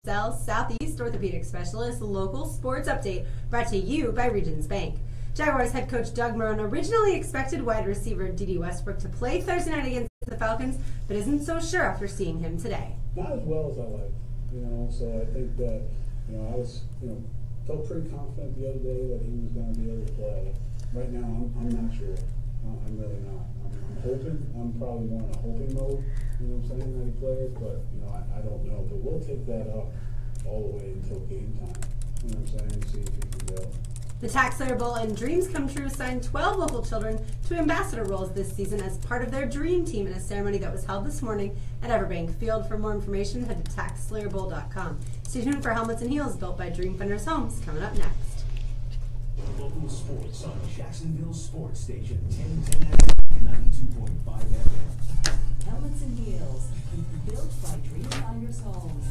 Southeast Orthopedic Specialist local sports update brought to you by Regions Bank. Jaguars head coach Doug Marrone originally expected wide receiver Dede Westbrook to play Thursday night against the Falcons, but isn't so sure after seeing him today. Not as well as I like, so I think that, I was, felt pretty confident the other day that he was going to be able to play. Right now, I'm not sure. I'm really not. I'm hoping. I'm probably more in a hoping mode, that he plays, but, I don't know. But we'll take that up all the way until game time, and see if he can go. The Taxslayer Bowl and Dreams Come True signed 12 local children to ambassador roles this season as part of their dream team in a ceremony that was held this morning at Everbank Field. For more information, head to taxslayerbowl.com. Stay tuned for Helmets and Heels built by Dreamfinders Homes coming up next. Local sports on Jacksonville Sports Station 1010 92.5 FM. Helmets and Heels, built by Dreamfinders Homes.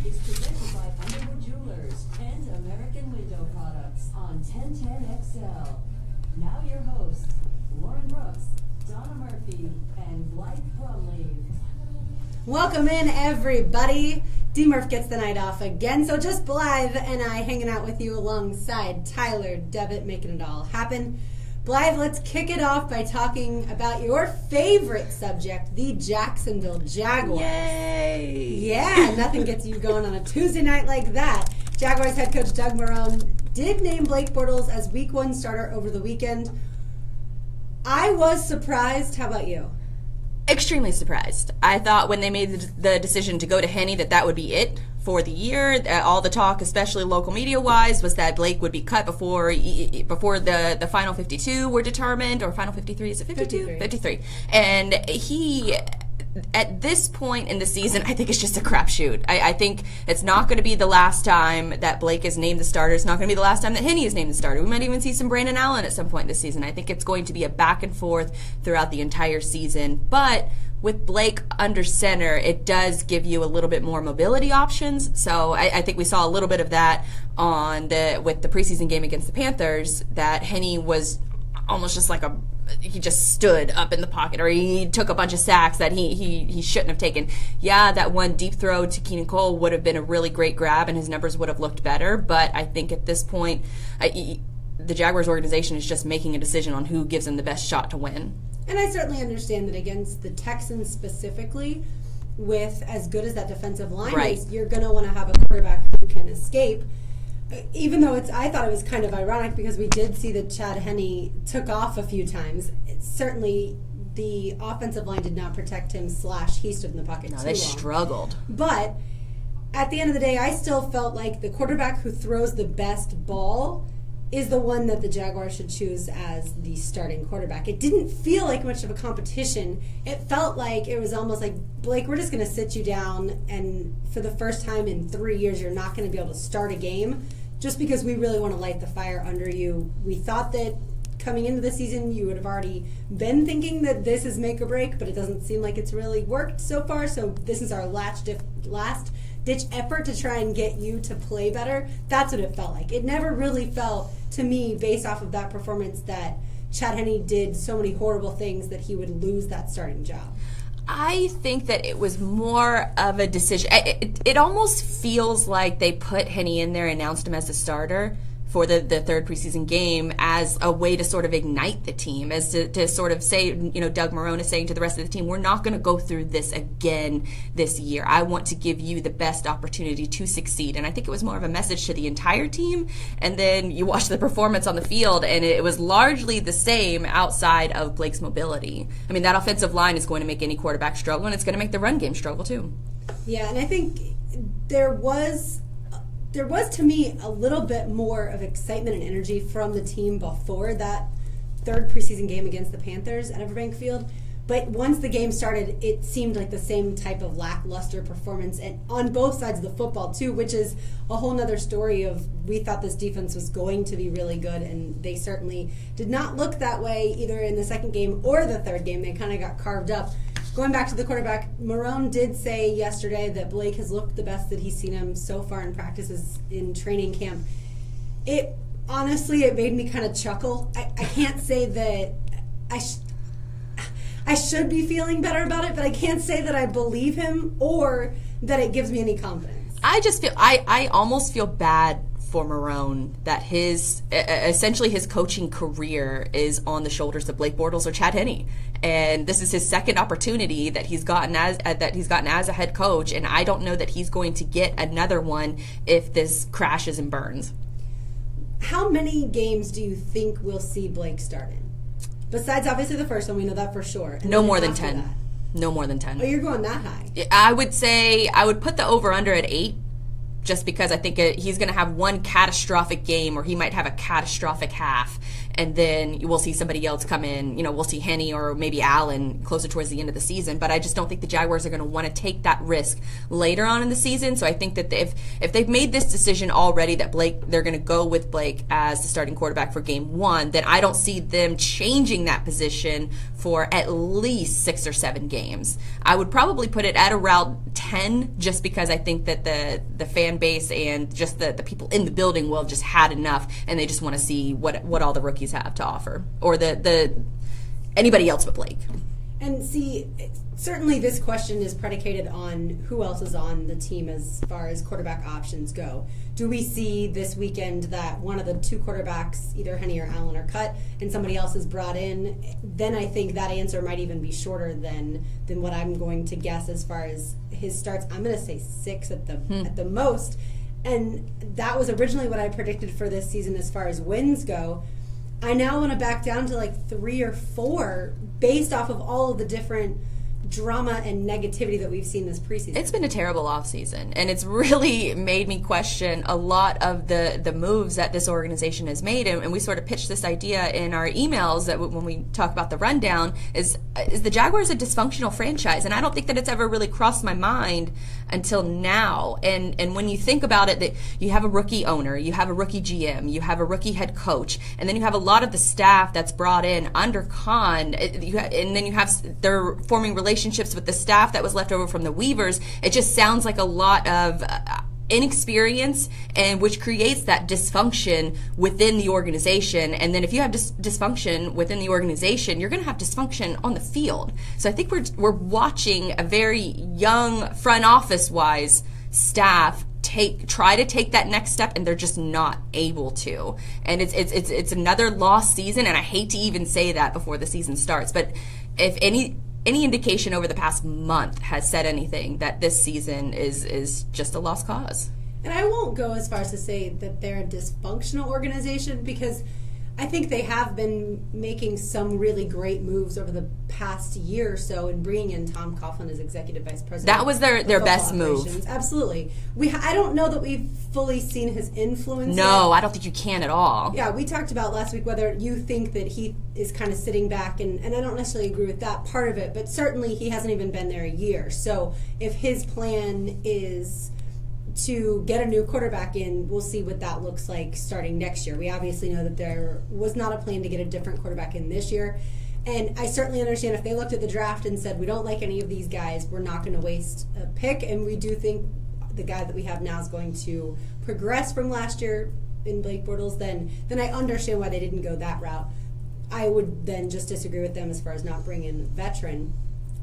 It's presented by Underwood Jewelers and American Window Products on 1010XL. Now your hosts, Lauren Brooks, Donna Murphy, and Blythe Brumleve. Welcome in, everybody. D-Murph gets the night off again, so just Blythe and I hanging out with you alongside Tyler Devitt, making it all happen. Blythe, let's kick it off by talking about your favorite subject, the Jacksonville Jaguars. Yay! Yeah, nothing gets you going on a Tuesday night like that. Jaguars head coach Doug Marrone did name Blake Bortles as Week 1 starter over the weekend. I was surprised. How about you? Extremely surprised. I thought when they made the decision to go to Henne that would be it for the year. All the talk, especially local media-wise, was that Blake would be cut before the final 52 were determined, or final 53, is it 52? 53. And he, at this point in the season, I think it's just a crapshoot. I think it's not going to be the last time that Blake is named the starter. It's not going to be the last time that Henne is named the starter. We might even see some Brandon Allen at some point this season. I think it's going to be a back and forth throughout the entire season. But with Blake under center, it does give you a little bit more mobility options. So I think we saw a little bit of that with the preseason game against the Panthers, that Henne was almost just like he just stood up in the pocket, or he took a bunch of sacks that he shouldn't have taken. Yeah, that one deep throw to Keenan Cole would have been a really great grab, and his numbers would have looked better. But I think at this point, the Jaguars organization is just making a decision on who gives them the best shot to win. And I certainly understand that against the Texans specifically, with as good as that defensive line is, you're going to want to have a quarterback who can escape. Even though I thought it was kind of ironic because we did see that Chad Henne took off a few times. Certainly, the offensive line did not protect him. He stood in the pocket too long. They struggled. But at the end of the day, I still felt like the quarterback who throws the best ball is the one that the Jaguars should choose as the starting quarterback. It didn't feel like much of a competition. It felt like it was almost like, Blake, we're just going to sit you down, and for the first time in 3 years, you're not going to be able to start a game just because we really want to light the fire under you. We thought that coming into the season, you would have already been thinking that this is make or break, but it doesn't seem like it's really worked so far, so this is our last-ditch effort to try and get you to play better. That's what it felt like. It never really felt, to me, based off of that performance, that Chad Henne did so many horrible things that he would lose that starting job. I think that it was more of a decision. It almost feels like they put Henne in there, announced him as the starter for the third preseason game as a way to sort of ignite the team, as to sort of say, Doug Marrone is saying to the rest of the team, we're not going to go through this again this year. I want to give you the best opportunity to succeed. And I think it was more of a message to the entire team. And then you watch the performance on the field, and it was largely the same outside of Blake's mobility. I mean, that offensive line is going to make any quarterback struggle, and it's going to make the run game struggle too. Yeah, and I think there was to me a little bit more of excitement and energy from the team before that third preseason game against the Panthers at Everbank Field. But once the game started, it seemed like the same type of lackluster performance, and on both sides of the football too, which is a whole nother story of, we thought this defense was going to be really good, and they certainly did not look that way either in the second game or the third game. They kind of got carved up. Going back to the quarterback, Marrone did say yesterday that Blake has looked the best that he's seen him so far in practices in training camp. Honestly, it made me kind of chuckle. I can't say that I should be feeling better about it, but I can't say that I believe him or that it gives me any confidence. I just feel I almost feel bad for Marone that his essentially his coaching career is on the shoulders of Blake Bortles or Chad Henne, and this is his second opportunity that he's gotten as a head coach, and I don't know that he's going to get another one if this crashes and burns. How many games do you think we'll see Blake start in? Besides, obviously, the first one, we know that for sure. No more than 10. No more than 10. Oh, you're going that high? I would say I would put the over-under at 8, just because I think he's going to have one catastrophic game, or he might have a catastrophic half, and then we'll see somebody else come in. We'll see Henne or maybe Allen closer towards the end of the season. But I just don't think the Jaguars are going to want to take that risk later on in the season. So I think that if they've made this decision already that they're going to go with Blake as the starting quarterback for game 1, then I don't see them changing that position for at least 6 or 7 games. I would probably put it at around 10, just because I think that the fan base and just the people in the building will just had enough, and they just want to see what all the rookies have to offer, or the anybody else but Blake. And see, certainly this question is predicated on who else is on the team as far as quarterback options go. Do we see this weekend that one of the 2 quarterbacks, either Henne or Allen, are cut and somebody else is brought in? Then I think that answer might even be shorter than what I'm going to guess as far as his starts. I'm going to say 6 at the most. And that was originally what I predicted for this season as far as wins go. I now want to back down to like 3 or 4 based off of all of the different drama and negativity that we've seen this preseason. It's been a terrible offseason, and it's really made me question a lot of the moves that this organization has made. And we sort of pitched this idea in our emails that when we talk about the rundown is the Jaguars a dysfunctional franchise? And I don't think that it's ever really crossed my mind until now. And when you think about it, that you have a rookie owner, you have a rookie GM, you have a rookie head coach, and then you have a lot of the staff that's brought in under Khan, and then they're forming relationships with the staff that was left over from the Weavers. It just sounds like a lot of inexperience, and which creates that dysfunction within the organization. And then if you have dysfunction within the organization, you're going to have dysfunction on the field. So I think we're watching a very young front office wise staff try to take that next step, and they're just not able to. And it's another lost season, and I hate to even say that before the season starts, but if any indication over the past month has said anything, that this season is just a lost cause. And I won't go as far as to say that they're a dysfunctional organization, because I think they have been making some really great moves over the past year or so in bringing in Tom Coughlin as executive vice president. That was their best move. Absolutely. I don't know that we've fully seen his influence No, yet. I don't think you can at all. Yeah, we talked about last week whether you think that he is kind of sitting back, and I don't necessarily agree with that part of it, but certainly he hasn't even been there a year. So if his plan is to get a new quarterback in, we'll see what that looks like starting next year. We obviously know that there was not a plan to get a different quarterback in this year. And I certainly understand if they looked at the draft and said, we don't like any of these guys, we're not going to waste a pick, and we do think the guy that we have now is going to progress from last year in Blake Bortles, then I understand why they didn't go that route. I would then just disagree with them as far as not bringing a veteran.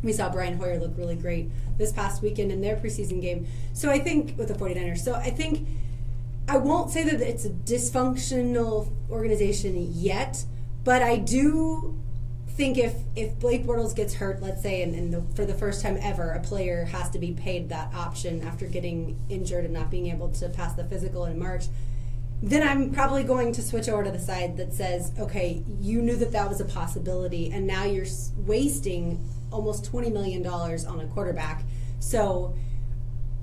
We saw Brian Hoyer look really great this past weekend in their preseason game. So I think with the 49ers. So I think I won't say that it's a dysfunctional organization yet, but I do think if Blake Bortles gets hurt, let's say, and for the first time ever, a player has to be paid that option after getting injured and not being able to pass the physical in March, then I'm probably going to switch over to the side that says, okay, you knew that was a possibility, and now you're wasting almost $20 million on a quarterback. So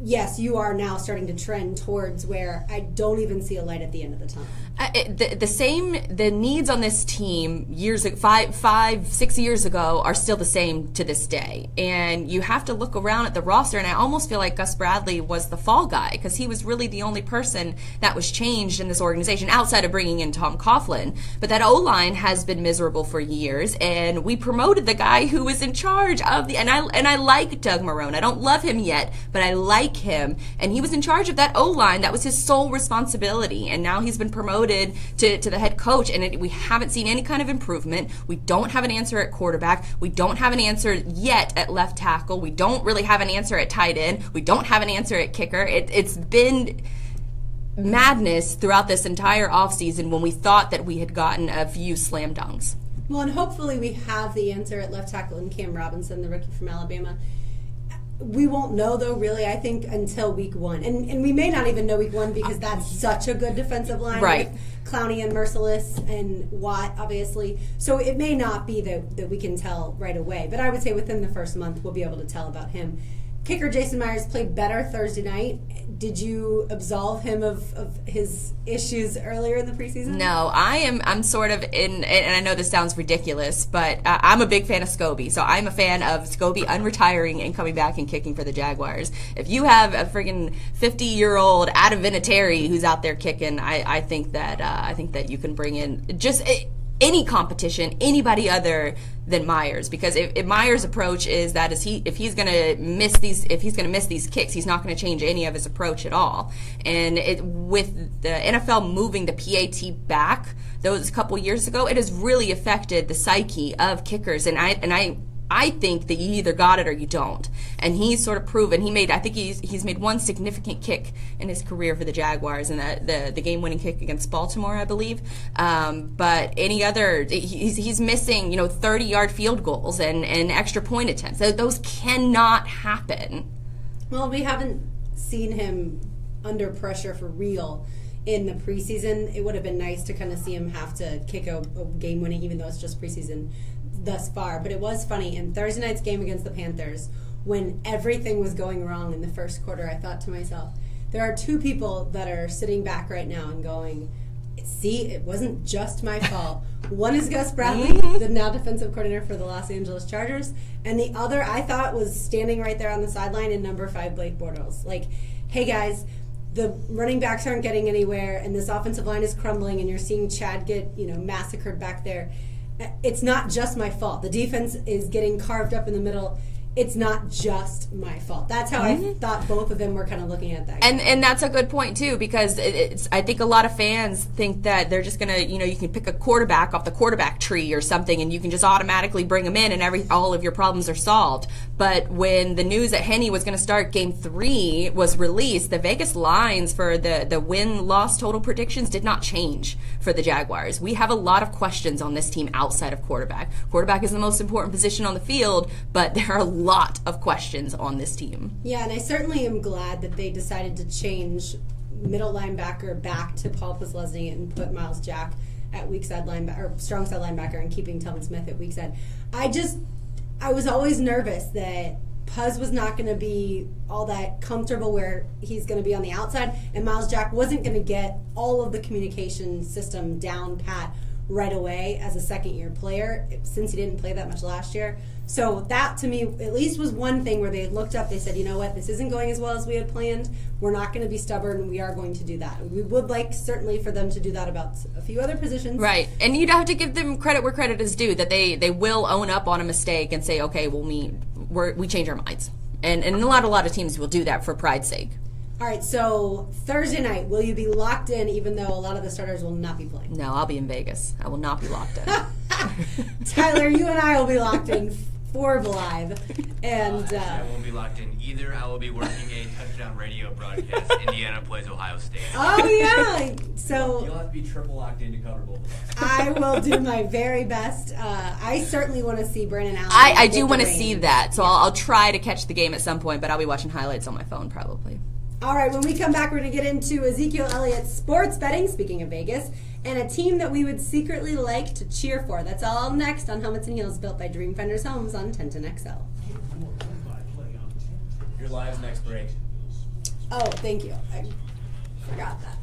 yes, you are now starting to trend towards where I don't even see a light at the end of the tunnel. The needs on this team 5-6 years ago are still the same to this day. And you have to look around at the roster, and I almost feel like Gus Bradley was the fall guy, because he was really the only person that was changed in this organization outside of bringing in Tom Coughlin. But that O-line has been miserable for years, and we promoted the guy who was in charge of and I like Doug Marrone. I don't love him yet, but I like like him, and he was in charge of that O-line. That was his sole responsibility, and now he's been promoted to the head coach, and we haven't seen any kind of improvement. We don't have an answer at quarterback. We don't have an answer yet at left tackle. We don't really have an answer at tight end. We don't have an answer at kicker. It's been madness throughout this entire offseason when we thought that we had gotten a few slam dunks. Well, and hopefully we have the answer at left tackle in Cam Robinson, the rookie from Alabama. We won't know, though, really, I think, until week 1. And we may not even know week 1 because that's such a good defensive line. Right. With Clowney and Merciless and Watt, obviously. So it may not be that we can tell right away. But I would say within the first month we'll be able to tell about him. Kicker Jason Myers played better Thursday night. Did you absolve him of his issues earlier in the preseason? No, I'm sort of in, and I know this sounds ridiculous, but I'm a big fan of Scobie. So I'm a fan of Scobie unretiring and coming back and kicking for the Jaguars. If you have a friggin' 50-year-old Adam Vinatieri who's out there kicking, I think that you can bring in just any competition, anybody other than Myers, because if Myers' approach is that if he's going to miss these kicks, he's not going to change any of his approach at all. And with the NFL moving the PAT back those couple years ago, it has really affected the psyche of kickers. And I think that you either got it or you don't. And he's sort of proven he's made one significant kick in his career for the Jaguars, and the game-winning kick against Baltimore, I believe. But any other, he's missing 30-yard field goals and extra point attempts. Those cannot happen. Well, we haven't seen him under pressure for real in the preseason. It would have been nice to kind of see him have to kick a game-winning, even though it's just preseason thus far. But it was funny in Thursday night's game against the Panthers, when everything was going wrong in the first quarter, I thought to myself, there are two people that are sitting back right now and going, see, it wasn't just my fault. One is Gus Bradley, the now defensive coordinator for the Los Angeles Chargers, and the other I thought was standing right there on the sideline in number 5, Blake Bortles. Like, hey guys, the running backs aren't getting anywhere, and this offensive line is crumbling, and you're seeing Chad get massacred back there. It's not just my fault. The defense is getting carved up in the middle. It's not just my fault. That's how I thought both of them were kind of looking at that. And that's a good point, too, because I think a lot of fans think that they're just going to, you can pick a quarterback off the quarterback tree or something, and you can just automatically bring them in, and all of your problems are solved. But when the news that Henne was going to start Game 3 was released, the Vegas lines for the win-loss total predictions did not change for the Jaguars. We have a lot of questions on this team outside of quarterback. Quarterback is the most important position on the field, but there are a lot of questions on this team. Yeah, and I certainly am glad that they decided to change middle linebacker back to Paul Posluszny and put Miles Jack at weak side linebacker, or strong side linebacker, and keeping Telvin Smith at weak side. I was always nervous that Puz was not going to be all that comfortable where he's going to be on the outside, and Miles Jack wasn't going to get all of the communication system down pat right away as a second-year player, since he didn't play that much last year. So that, to me, at least was one thing where they looked up, they said, you know what, this isn't going as well as we had planned. We're not going to be stubborn. We are going to do that. We would like, certainly, for them to do that about a few other positions. Right. And you'd have to give them credit where credit is due, that they will own up on a mistake and say, okay, well, we change our minds. And a lot of teams will do that for pride's sake. All right, so Thursday night, will you be locked in even though a lot of the starters will not be playing? No, I'll be in Vegas. I will not be locked in. Tyler, you and I will be locked in for Blythe. And I won't be locked in either. I will be working a touchdown radio broadcast. Indiana plays Ohio State. Oh, yeah. So you'll have to be triple locked in to cover both of us. I will do my very best. I certainly want to see Brandon Allen. I do want to see that, so I'll try to catch the game at some point, but I'll be watching highlights on my phone probably. All right, when we come back, we're going to get into Ezekiel Elliott's sports betting, speaking of Vegas, and a team that we would secretly like to cheer for. That's all next on Helmets and Heels, built by Dreamfinders Homes on 1010XL. Your live's next break. Oh, thank you. I forgot that.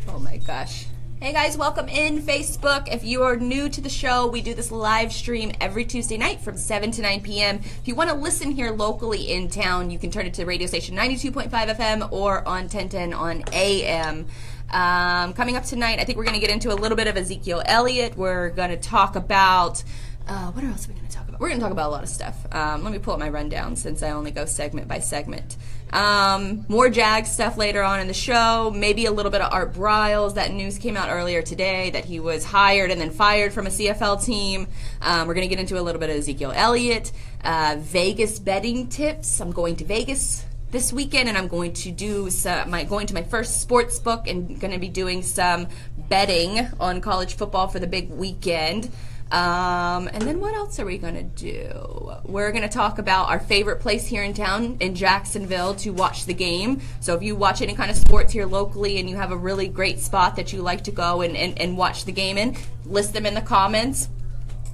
Oh my gosh. Hey guys, welcome in Facebook. If you are new to the show, we do this live stream every Tuesday night from 7 to 9 p.m. If you want to listen here locally in town, you can turn it to radio station 92.5 FM or on 1010 on AM. Coming up tonight, I think we're going to get into a little bit of Ezekiel Elliott. We're going to talk about, what else are we going to talk about? we're going to talk about a lot of stuff. Let me pull up my rundown since I only go segment by segment. More Jag stuff later on in the show. Maybe a little bit of Art Briles. That news came out earlier today that he was hired and then fired from a CFL team. We're going to get into a little bit of Ezekiel Elliott. Vegas betting tips. I'm going to Vegas this weekend, and I'm going to do going to my first sports book and going to be doing some betting on college football for the big weekend. And then what else are we going to do? We're going to talk about our favorite place here in town in Jacksonville to watch the game. So if you watch any kind of sports here locally and you have a really great spot that you like to go and watch the game in, list them in the comments.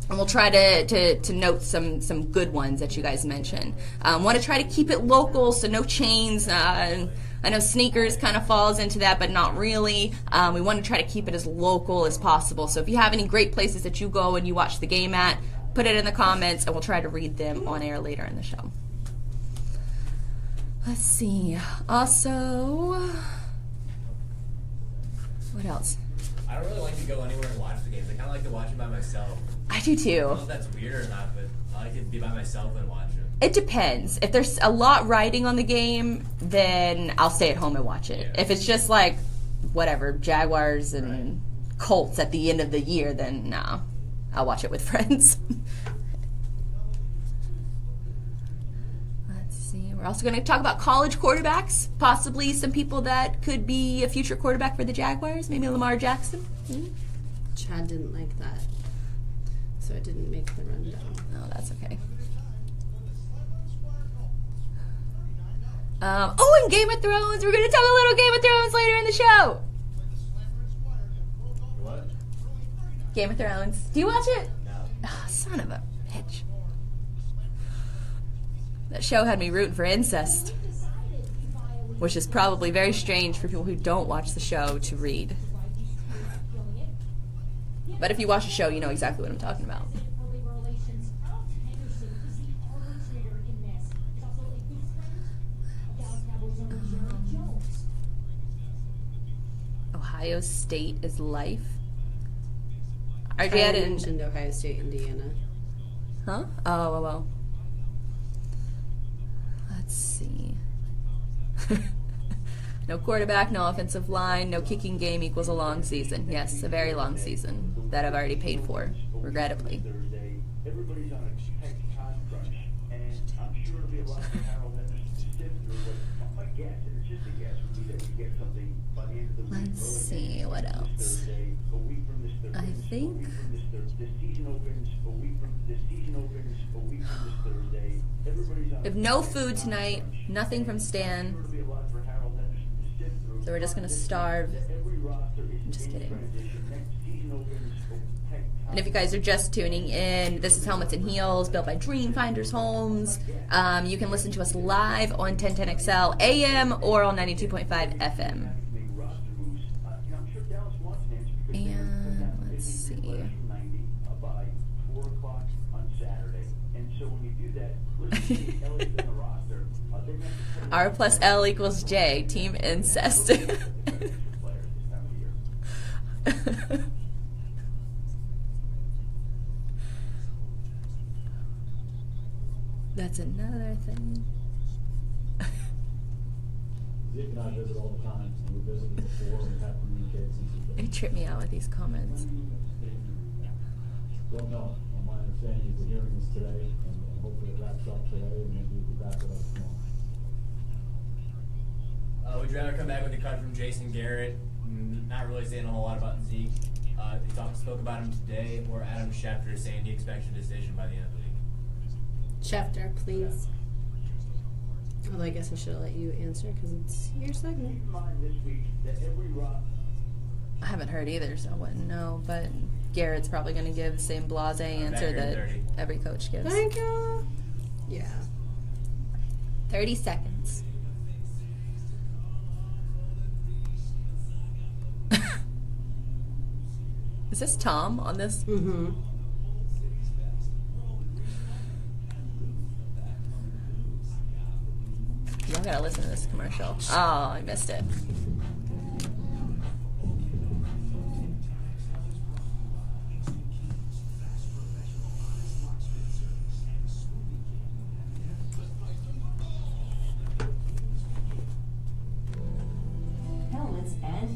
And we'll try to note some good ones that you guys mentioned. Want to try to keep it local, so no chains. I know sneakers kind of falls into that, but not really. We want to try to keep it as local as possible. So if you have any great places that you go and you watch the game at, put it in the comments, and we'll try to read them on air later in the show. Let's see. Also, what else? I don't really like to go anywhere and watch the games. I kind of like to watch them by myself. I do I too. don't know if that's weird or not, but I like to be by myself and watch it. It depends. If there's a lot riding on the game, then I'll stay at home and watch it. Yeah. If it's just like, whatever, Jaguars and Colts at the end of the year, then no, I'll watch it with friends. Let's see. We're also going to talk about college quarterbacks, possibly some people that could be a future quarterback for the Jaguars, maybe Lamar Jackson. Chad didn't like that, so it didn't make the rundown. Oh, that's okay. And Game of Thrones. We're going to talk a little Game of Thrones later in the show. What? Game of Thrones. Do you watch it? No. Oh, son of a bitch. That show had me rooting for incest, which is probably very strange for people who don't watch the show to read. But if you watch the show, you know exactly what I'm talking about. Ohio State is life. I mentioned Ohio State, Indiana. Huh? Oh, well. Let's see. No quarterback, no offensive line, no kicking game equals a long season. Yes, a very long season that I've already paid for, regrettably. Everybody's on a tight time crunch, and I'm sure it'll be a lot for Harold Henderson to sift through, but my guess, and it's just a guess, would be that we get something by the end of the week. Let's see, what else? Thursday, a week from this Thursday. I think... The season opens a week from this Thursday. Everybody's on We have no food tonight, nothing from Stan, it'll be a lot for Harold Henderson to sift through. so we're just going to starve. Every roster is I'm just in kidding. transition. Next season opens a tight time. And if you guys are just tuning in, this is Helmets and Heels, built by Dreamfinders Homes. You can listen to us live on 1010XL AM or on 92.5 FM. And let's see. By 4 o'clock on Saturday. And so when you do that, listen to Elliott'S on the roster. R plus L equals J, team incest. That's another thing. Zeke and I visit all the time, and we visited before, and we have communicated since we've They been. trip me out with these comments. Don't know. My understanding is we're hearing this today, and hopefully it wraps up today, and maybe we'll be back with us tomorrow. Would you rather come back with a cut from Jason Garrett, not really saying a whole lot about Zeke? They spoke about him today, or Adam Schefter saying he expects a decision by the end of the week? Schefter, please. Although I guess I should have let you answer because it's your segment. Keep in mind this week that every roster. I haven't heard either, so I wouldn't know. But Garrett's probably going to give the same blasé answer here in that 30. every coach gives. Thank you. Yeah. 30 seconds. Is this Tom on this? Mm-hmm. Y'all gotta listen to this commercial. Oh, I missed it.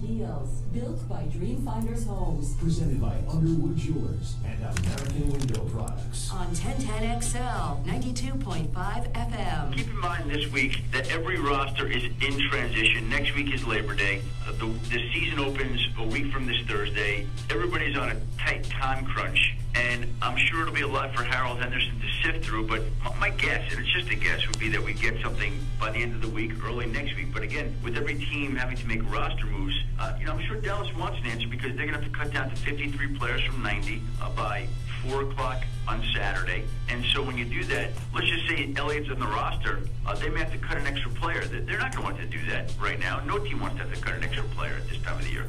Heels, built by Dreamfinders Homes. Presented by Underwood Jewelers and American Window Products. On 1010XL, 92.5 FM. Keep in mind this week that every roster is in transition. Next week is Labor Day. The season opens a week from this Thursday. Everybody's on a tight time crunch, and I'm sure it'll be a lot for Harold Henderson to sift through, but my guess, and it's just a guess, would be that we get something by the end of the week, early next week. But again, with every team having to make roster moves, I'm sure Dallas wants an answer because they're going to have to cut down to 53 players from 90 by 4 o'clock on Saturday. And so when you do that, let's just say Elliott's on the roster, they may have to cut an extra player. They're not going to want to do that right now. No team wants to have to cut an extra player at this time of the year.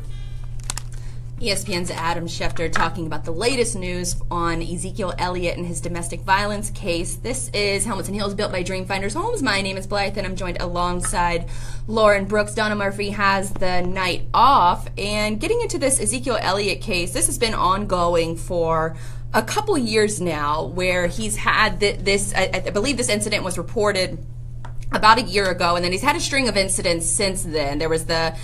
ESPN's Adam Schefter talking about the latest news on Ezekiel Elliott and his domestic violence case. This is Helmets and Heels, built by Dreamfinders Homes. My name is Blythe, and I'm joined alongside Lauren Brooks. Donna Murphy has the night off. And getting into this Ezekiel Elliott case, this has been ongoing for a couple years now, where he's had this, I believe this incident was reported about a year ago, and then he's had a string of incidents since then. There was the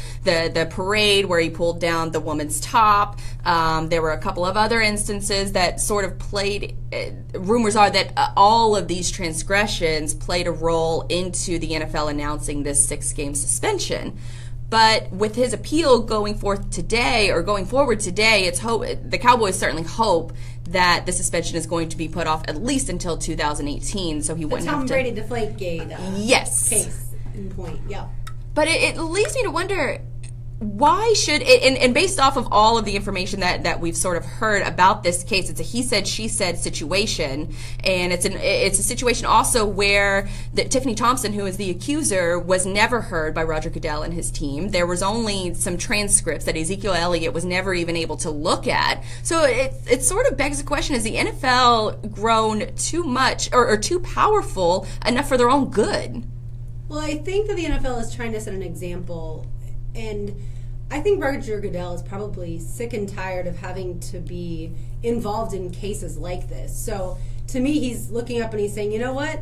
parade where he pulled down the woman's top. There were a couple of other instances that sort of played, rumors are that all of these transgressions played a role into the NFL announcing this 6-game suspension. But with his appeal going forward today, it's the Cowboys certainly hope that the suspension is going to be put off at least until 2018, so he wouldn't have to. The Tom Brady Deflategate case in point, yeah. But it leads me to wonder, why should it, and based off of all of the information that we've sort of heard about this case, it's a he said, she said situation, and it's a situation also where Tiffany Thompson, who is the accuser, was never heard by Roger Goodell and his team. There was only some transcripts that Ezekiel Elliott was never even able to look at. So it sort of begs the question, has the NFL grown too much or too powerful enough for their own good? Well, I think that the NFL is trying to set an example. And I think Roger Goodell is probably sick and tired of having to be involved in cases like this. So to me, he's looking up and he's saying, you know what?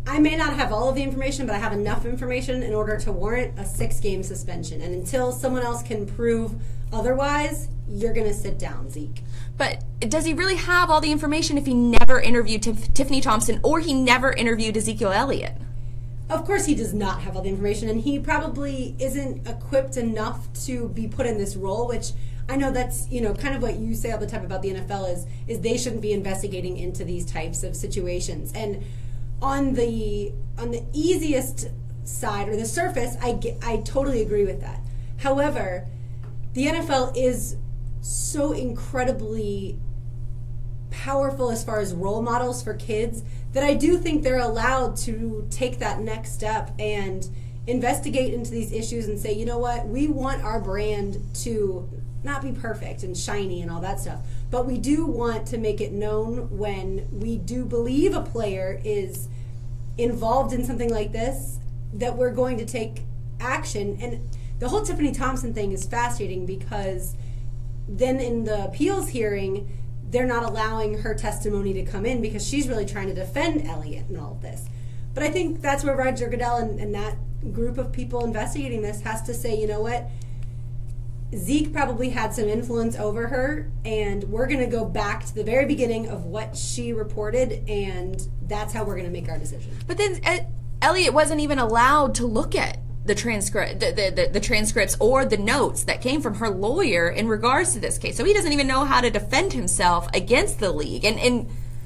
I may not have all of the information, but I have enough information in order to warrant a 6-game suspension. And until someone else can prove otherwise, you're going to sit down, Zeke. But does he really have all the information if he never interviewed Tiffany Thompson or he never interviewed Ezekiel Elliott? Of course he does not have all the information, and he probably isn't equipped enough to be put in this role, which I know that's, kind of what you say all the time about the NFL is they shouldn't be investigating into these types of situations. And on the easiest side, or the surface, I totally agree with that. However, the NFL is so incredibly powerful as far as role models for kids that I do think they're allowed to take that next step and investigate into these issues and say, you know what, we want our brand to not be perfect and shiny and all that stuff, but we do want to make it known when we do believe a player is involved in something like this that we're going to take action. And the whole Tiffany Thompson thing is fascinating because then in the appeals hearing, they're not allowing her testimony to come in because she's really trying to defend Elliott and all of this. But I think that's where Roger Goodell and that group of people investigating this has to say, you know what, Zeke probably had some influence over her, and we're going to go back to the very beginning of what she reported, and that's how we're going to make our decision. But then Elliott wasn't even allowed to look at the transcripts or the notes that came from her lawyer in regards to this case. So he doesn't even know how to defend himself against the league.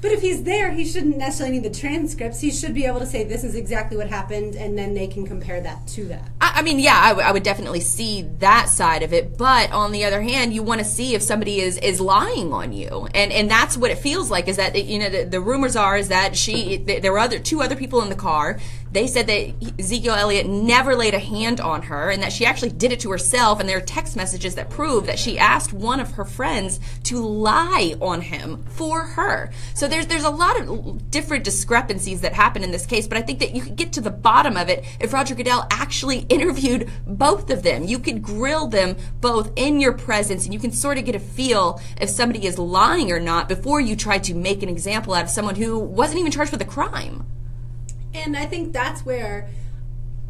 But if he's there, he shouldn't necessarily need the transcripts. He should be able to say, this is exactly what happened, and then they can compare that to that. I would definitely see that side of it. But on the other hand, you want to see if somebody is lying on you. And that's what it feels like, is that, the rumors are is that there were two other people in the car. They said that Ezekiel Elliott never laid a hand on her and that she actually did it to herself, and there are text messages that prove that she asked one of her friends to lie on him for her. So there's a lot of different discrepancies that happen in this case, but I think that you could get to the bottom of it if Roger Goodell actually interviewed both of them. You could grill them both in your presence, and you can sort of get a feel if somebody is lying or not before you try to make an example out of someone who wasn't even charged with a crime. And I think that's where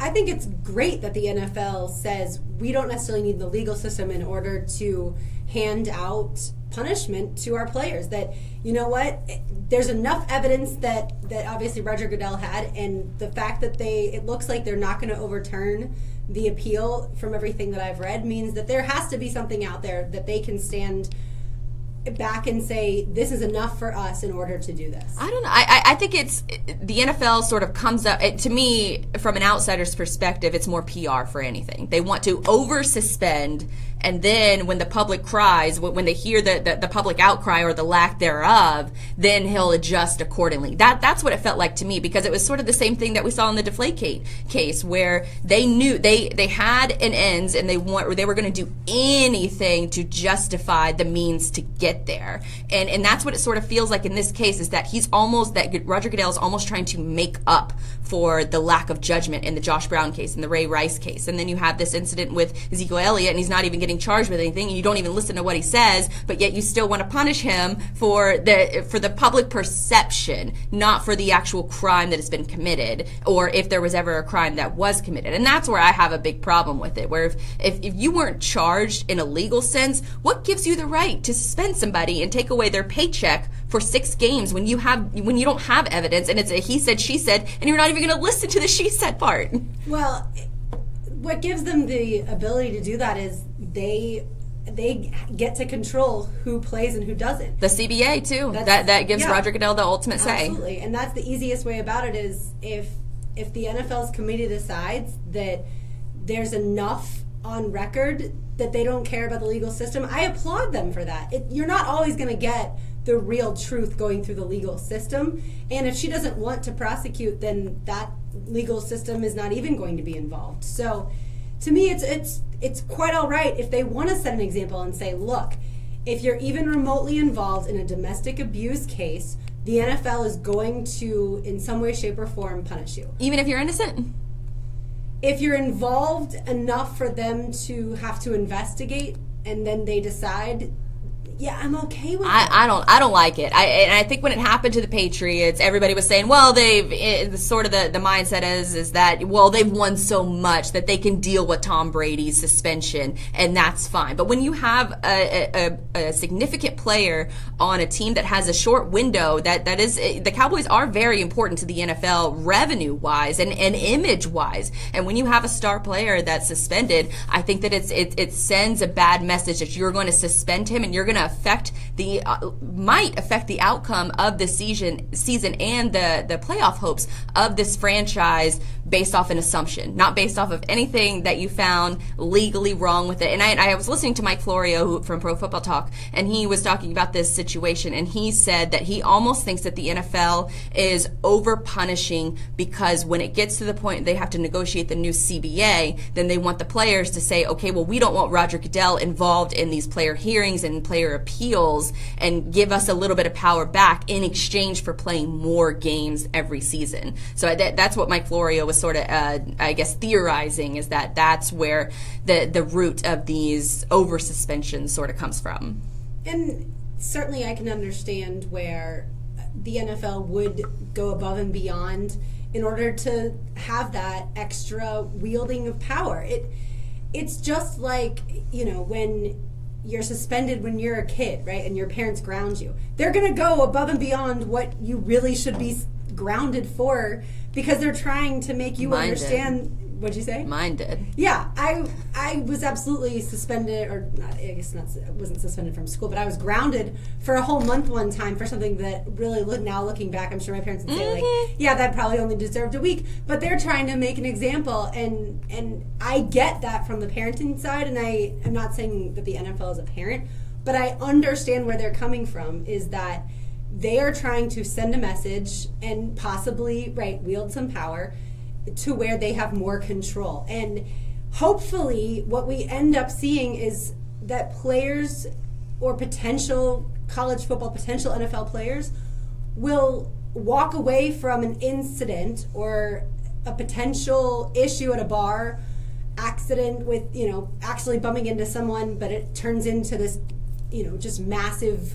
I think it's great that the NFL says we don't necessarily need the legal system in order to hand out punishment to our players. That, you know what, there's enough evidence that obviously Roger Goodell had, and the fact that it looks like they're not going to overturn the appeal from everything that I've read means that there has to be something out there that they can stand back and say, this is enough for us in order to do this. I don't know. I think it's the NFL sort of comes up, to me, from an outsider's perspective, it's more PR for anything. They want to over-suspend, and then when the public cries, when they hear the public outcry or the lack thereof, then he'll adjust accordingly. That's what it felt like to me, because it was sort of the same thing that we saw in the Deflategate case, where they knew they had an ends, and they were going to do anything to justify the means to get there. And that's what it sort of feels like in this case, is that Roger Goodell is almost trying to make up for the lack of judgment in the Josh Brown case and the Ray Rice case. And then you have this incident with Ezekiel Elliott, and he's not even getting charged with anything, and you don't even listen to what he says, but yet you still want to punish him for the public perception, not for the actual crime that has been committed, or if there was ever a crime that was committed. And that's where I have a big problem with it, where if you weren't charged in a legal sense, what gives you the right to suspend somebody and take away their paycheck for 6 games when you don't have evidence, and it's a he said, she said, and you're not even going to listen to the she said part? Well, what gives them the ability to do that is they get to control who plays and who doesn't. The CBA too. That gives Roger Goodell the ultimate say. Absolutely, and that's the easiest way about it is if the NFL's committee decides that there's enough on record that they don't care about the legal system, I applaud them for that. You're not always going to get the real truth going through the legal system, and if she doesn't want to prosecute, then that legal system is not even going to be involved. So to me, it's quite all right if they want to set an example and say, look, if you're even remotely involved in a domestic abuse case, the NFL is going to, in some way, shape, or form, punish you. Even if you're innocent? If you're involved enough for them to have to investigate, and then they decide, yeah, I'm okay with that. I don't like it. I think when it happened to the Patriots, everybody was saying, well, the mindset is that, well, they've won so much that they can deal with Tom Brady's suspension, and that's fine. But when you have a significant player on a team that has a short window, that is, the Cowboys are very important to the NFL revenue-wise and image-wise. And when you have a star player that's suspended, I think that it sends a bad message that you're going to suspend him and you're going to might affect the outcome of the season and the playoff hopes of this franchise based off an assumption, not based off of anything that you found legally wrong with it. And I was listening to Mike Florio from Pro Football Talk, and he was talking about this situation, and he said that he almost thinks that the NFL is over punishing because when it gets to the point they have to negotiate the new CBA, then they want the players to say, okay, well, we don't want Roger Goodell involved in these player hearings and player appeals, and give us a little bit of power back in exchange for playing more games every season. So that's what Mike Florio was sort of, I guess, theorizing, is that that's where the root of these over suspensions sort of comes from. And certainly I can understand where the NFL would go above and beyond in order to have that extra wielding of power. It's just like, when you're suspended when you're a kid, right, and your parents ground you. They're going to go above and beyond what you really should be grounded for because they're trying to make you understand. What'd you say? Mine did. Yeah, I was absolutely suspended, or not, I guess not. I wasn't suspended from school, but I was grounded for a whole month one time for something that really, now looking back, I'm sure my parents would say, like, yeah, that probably only deserved a week. But they're trying to make an example, and I get that from the parenting side, and I'm not saying that the NFL is a parent, but I understand where they're coming from, is that they are trying to send a message and possibly, wield some power to where they have more control. And hopefully what we end up seeing is that players or potential college football, potential NFL players will walk away from an incident or a potential issue at a bar, accident with, actually bumping into someone, but it turns into this, just massive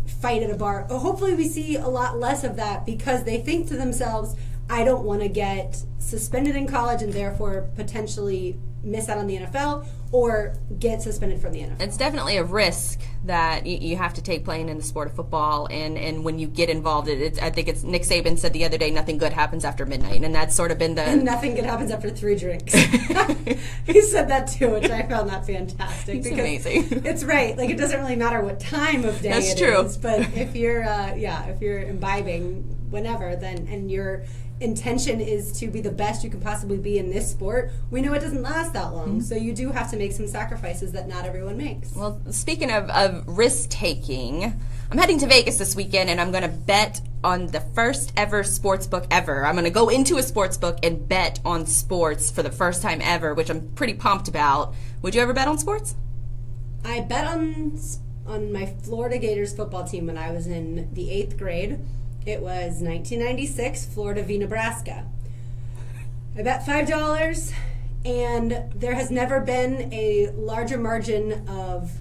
fight at a bar. Hopefully we see a lot less of that because they think to themselves, I don't want to get suspended in college and therefore potentially miss out on the NFL or get suspended from the NFL. It's definitely a risk that you have to take playing in the sport of football, and when you get involved, I think it's Nick Saban said the other day, nothing good happens after midnight, and that's sort of been the... And nothing good happens after 3 drinks. He said that too, which I found that fantastic. It's amazing. It's right. Like, it doesn't really matter what time of day that's it true. is, but if you're, if you're imbibing whenever, then, and your intention is to be the best you can possibly be in this sport, we know it doesn't last that long. So you do have to make some sacrifices that not everyone makes. Well, speaking of risk-taking, I'm heading to Vegas this weekend, and I'm going to bet on the first ever sports book ever. I'm going to go into a sports book and bet on sports for the first time ever, which I'm pretty pumped about. Would you ever bet on sports? I bet on my Florida Gators football team when I was in the 8th grade. It was 1996, Florida v. Nebraska. I bet $5, and there has never been a larger margin of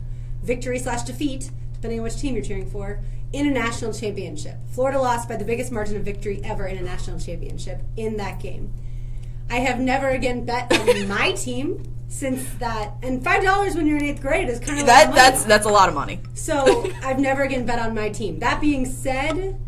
victory/defeat, depending on which team you're cheering for, in a national championship. Florida lost by the biggest margin of victory ever in a national championship in that game. I have never again bet on my team since that, and $5 when you're in 8th grade is kind of that's a lot of money. So I've never again bet on my team. That being said,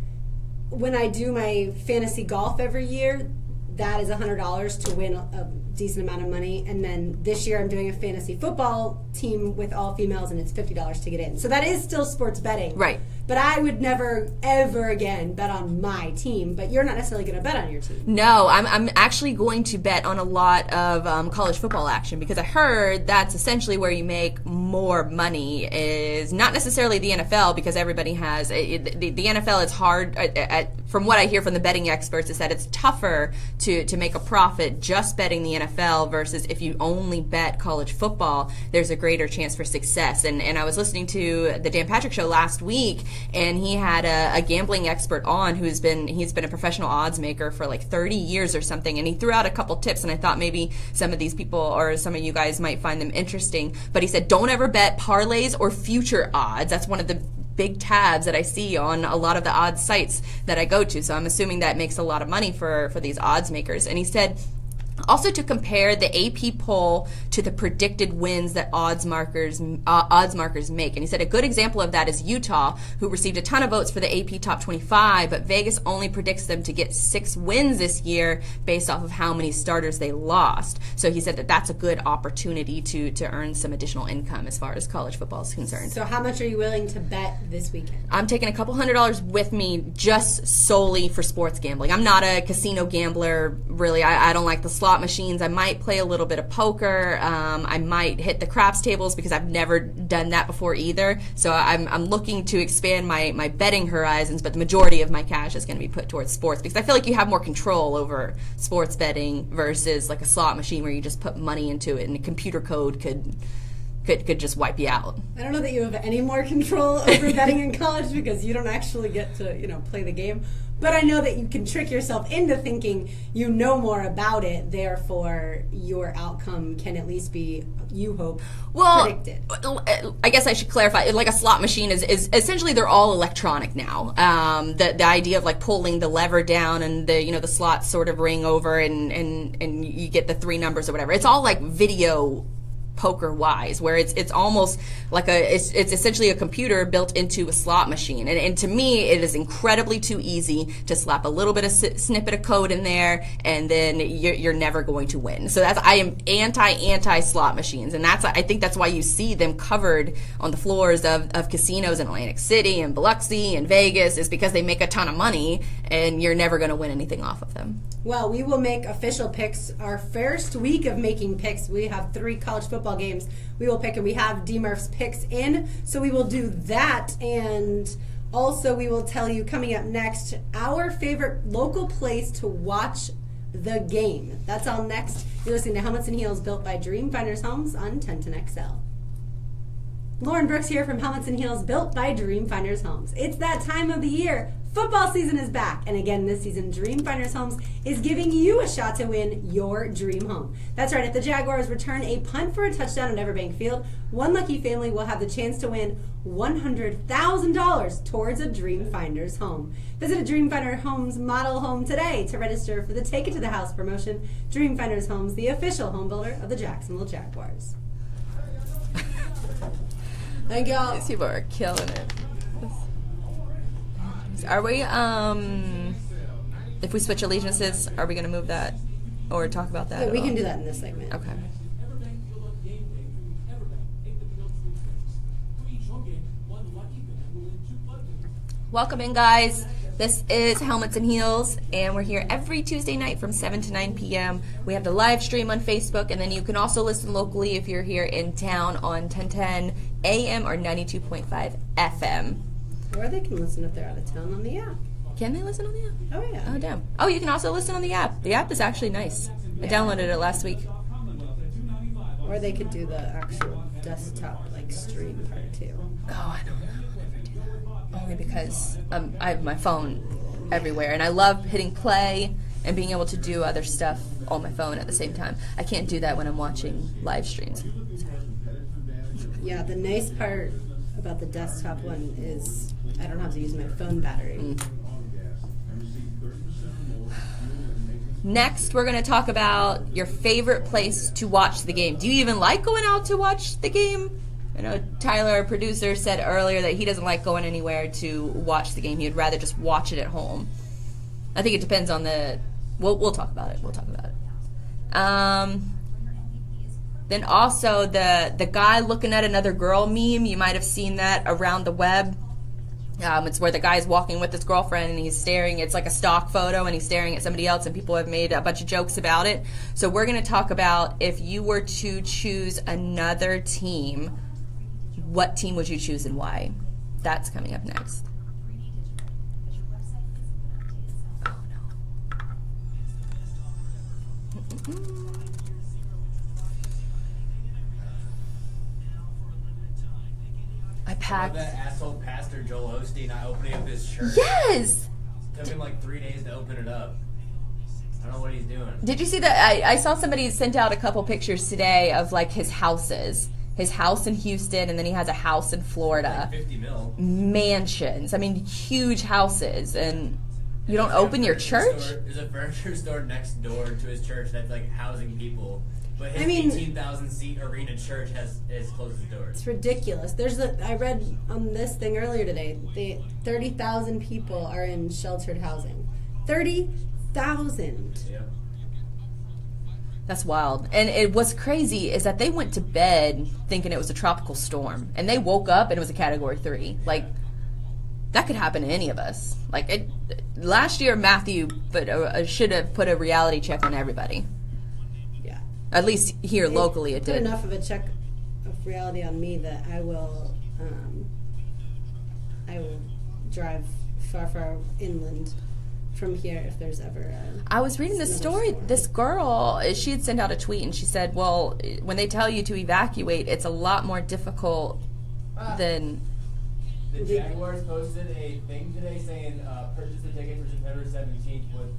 when I do my fantasy golf every year, that is $100 to win a decent amount of money. And then this year I'm doing a fantasy football team with all females, and it's $50 to get in. So that is still sports betting. Right. But I would never, ever again bet on my team. But you're not necessarily going to bet on your team. No, I'm actually going to bet on a lot of college football action, because I heard that's essentially where you make more money, is not necessarily the NFL, because everybody has the NFL is hard. From what I hear from the betting experts, is that it's tougher to make a profit just betting the NFL versus if you only bet college football, there's a greater chance for success. And I was listening to the Dan Patrick Show last week, and he had a gambling expert on he's been a professional odds maker for like 30 years or something, and he threw out a couple tips, and I thought maybe some of these people or some of you guys might find them interesting. But he said, don't ever bet parlays or future odds. That's one of the big tabs that I see on a lot of the odds sites that I go to. So I'm assuming that makes a lot of money for these odds makers. And he said, also to compare the AP poll to the predicted wins that odds markers make. And he said a good example of that is Utah, who received a ton of votes for the AP Top 25, but Vegas only predicts them to get 6 wins this year based off of how many starters they lost. So he said that that's a good opportunity to earn some additional income as far as college football is concerned. So how much are you willing to bet this weekend? I'm taking a couple $100 with me just solely for sports gambling. I'm not a casino gambler, really. I don't like the slot machines. I might play a little bit of poker. I might hit the craps tables because I've never done that before either. So I'm looking to expand my betting horizons, but the majority of my cash is going to be put towards sports, because I feel like you have more control over sports betting versus like a slot machine where you just put money into it and the computer code could just wipe you out. I don't know that you have any more control over betting in college, because you don't actually get to, play the game. But I know that you can trick yourself into thinking you know more about it, therefore your outcome can at least be, you hope, predicted. I guess I should clarify. Like a slot machine is essentially, they're all electronic now. The idea of like pulling the lever down and the slots sort of ring over and you get the 3 numbers or whatever. It's all like video poker wise, where it's almost like it's essentially a computer built into a slot machine, and to me it is incredibly too easy to slap a little bit of snippet of code in there, and then you're never going to win. So I am anti slot machines, and I think that's why you see them covered on the floors of casinos in Atlantic City and Biloxi and Vegas, is because they make a ton of money and you're never going to win anything off of them. Well, we will make official picks our first week of making picks. We have 3 college football games we will pick, and we have D-Murph's picks in, so we will do that. And also we will tell you, coming up next, our favorite local place to watch the game. That's all next. You're listening to Helmets and Heels, built by Dreamfinders Homes on 1010XL. Lauren Brooks here from Helmets and Heels, built by Dreamfinders Homes. It's that time of the year. Football season is back, and again this season, Dreamfinders Homes is giving you a shot to win your dream home. That's right, if the Jaguars return a punt for a touchdown at Everbank Field, one lucky family will have the chance to win $100,000 towards a Dreamfinders home. Visit a Dreamfinder Homes model home today to register for the Take It to the House promotion. Dreamfinders Homes, the official home builder of the Jacksonville Jaguars. Thank y'all. These people are killing it. Are we, if we switch allegiances, are we going to move that or talk about that? Yeah, we at can all? do that in this segment. Okay. Welcome in, guys. This is Helmets and Heels, and we're here every Tuesday night from 7 to 9 p.m. We have the live stream on Facebook, and then you can also listen locally if you're here in town on 1010 AM or 92.5 FM. Or they can listen if they're out of town on the app. Can they listen on the app? Oh, yeah. Oh, damn. Oh, you can also listen on the app. The app is actually nice. I downloaded it last week. Or they could do the actual desktop, like, stream part, too. Oh, I don't know. Only because I have my phone everywhere, and I love hitting play and being able to do other stuff on my phone at the same time. I can't do that when I'm watching live streams. Yeah, the nice part about the desktop one is I don't have to use my phone battery. Next, we're going to talk about your favorite place to watch the game. Do you even like going out to watch the game? I know Tyler, our producer, said earlier that he doesn't like going anywhere to watch the game. He would rather just watch it at home. I think it depends on the... We'll talk about it. We'll talk about it. Then also the guy looking at another girl meme. You might have seen that around the web. It's where the guy's walking with his girlfriend and he's staring. It's like a stock photo and he's staring at somebody else, and people have made a bunch of jokes about it. So we're going to talk about if you were to choose another team, what team would you choose and why? That's coming up next. Oh, no. I packed. That asshole pastor Joel Osteen not opening up his church. Yes! Took him like 3 days to open it up. I don't know what he's doing. Did you see that? I saw somebody sent out a couple pictures today of like his houses. His house in Houston, and then he has a house in Florida. Like 50 mil. Mansions. I mean, huge houses. And you don't open your church? There's a furniture store next door to his church that's like housing people. But his 18,000 seat arena church has closed its doors. It's ridiculous. I read on this thing earlier today, 30,000 people are in sheltered housing. 30,000. Yep. That's wild. And what's crazy is that they went to bed thinking it was a tropical storm, and they woke up and it was a Category 3. Like, that could happen to any of us. Like, last year, Matthew should have put a reality check on everybody. Yeah. At least here locally it did. Put enough of a check of reality on me that I will drive far inland from here if there's ever a... I was reading this story. This girl, she had sent out a tweet and she said, well, when they tell you to evacuate, it's a lot more difficult than... The Jaguars posted a thing today saying purchase the ticket for September 17th with...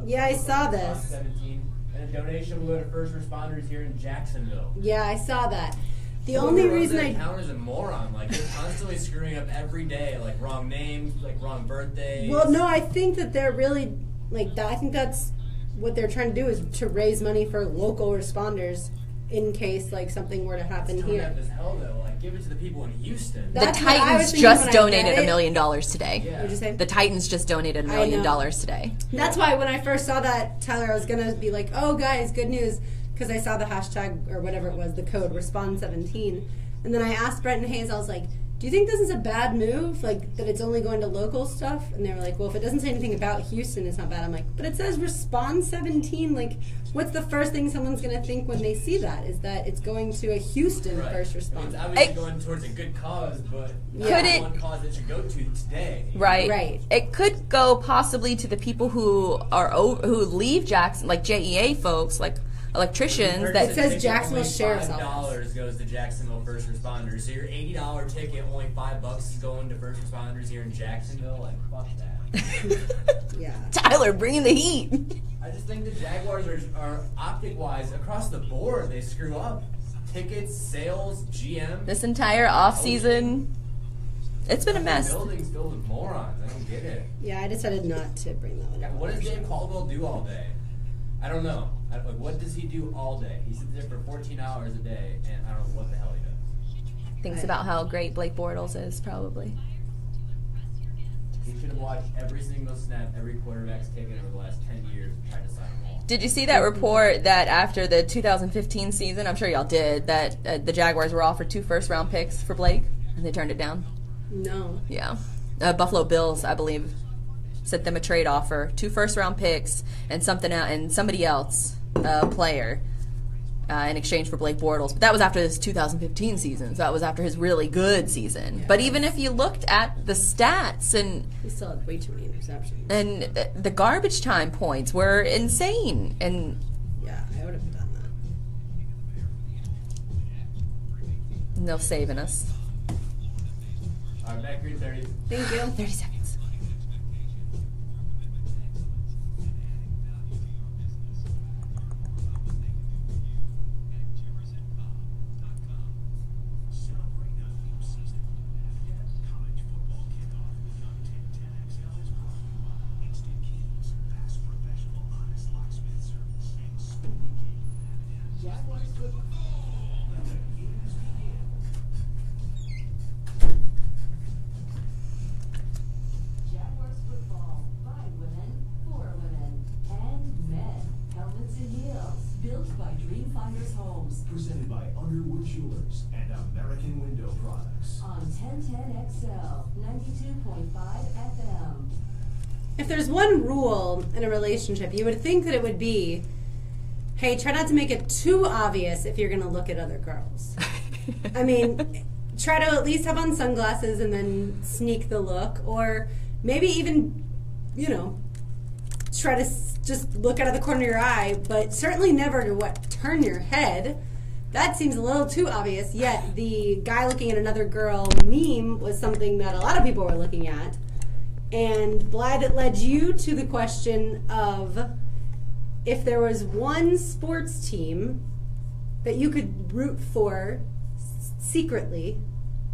yeah, I saw this. 17, and a donation will go to first responders here in Jacksonville. Yeah, I saw that. The only reason I... Counter's a moron. Like, they're constantly screwing up every day. Like, wrong names, like, wrong birthdays. Well, no, I think that they're really... Like, I think that's what they're trying to do is to raise money for local responders in case, like, something were to happen here. As hell, though. Like, give it to the people in Houston. The Titans just donated $1 million today. Yeah. What'd you say? The Titans just donated $1 million today. That's why when I first saw that, Tyler, I was going to be like, oh, guys, good news. Because I saw the hashtag, or whatever it was, the code, Respond17. And then I asked Brent and Hayes, I was like, do you think this is a bad move? Like, that it's only going to local stuff? And they were like, well, if it doesn't say anything about Houston, it's not bad. I'm like, but it says Respond17. Like, what's the first thing someone's going to think when they see that? Is that it's going to a Houston first responder. It's obviously going towards a good cause, but Could it, one cause that should go to today. Right. It could go possibly to the people who leave Jackson, like JEA folks, like electricians that It says Jacksonville Sheriff's Office. $5 goes to Jacksonville first responders. So your $80 ticket, only $5 is going to first responders here in Jacksonville. Like, fuck that. Yeah. Tyler bringing the heat. I just think the Jaguars are optic-wise across the board. They screw up. Tickets, sales, GM. This entire off season, it's been a mess. The building's filled with morons. I don't get it. Yeah, I decided not to bring that one up. What does Dave Caldwell do all day? I don't know. Like, what does he do all day? He sits there for 14 hours a day, and I don't know what the hell he does. Thinks about how great Blake Bortles is, probably. He should have watched every single snap every quarterback's taken over the last 10 years and tried to sign them all. Did you see that report that after the 2015 season, I'm sure y'all did, that the Jaguars were offered 2 first-round picks for Blake, and they turned it down? No. Yeah. Buffalo Bills, I believe, sent them a trade offer, 2 first-round picks and somebody else, a player, in exchange for Blake Bortles. But that was after this 2015 season, so that was after his really good season. Yeah. But even if you looked at the stats and He still had way too many interceptions. and the garbage time points were insane, and Yeah, I would have done that. no saving us. All right, back here in 30. Thank you. 30 seconds. Jaguars football, 5 women, 4 women, and men. Helmets and heels, built by Dreamfinders Homes. Presented by Underwood Jewelers and American Window Products. On 1010 XL, 92.5 FM. If there's one rule in a relationship, you would think that it would be, hey, try not to make it too obvious if you're going to look at other girls. I mean, try to at least have on sunglasses and then sneak the look, or maybe even, try to just look out of the corner of your eye, but certainly never to turn your head. That seems a little too obvious, yet the guy looking at another girl meme was something that a lot of people were looking at. And Blythe, it led you to the question of if there was one sports team that you could root for secretly,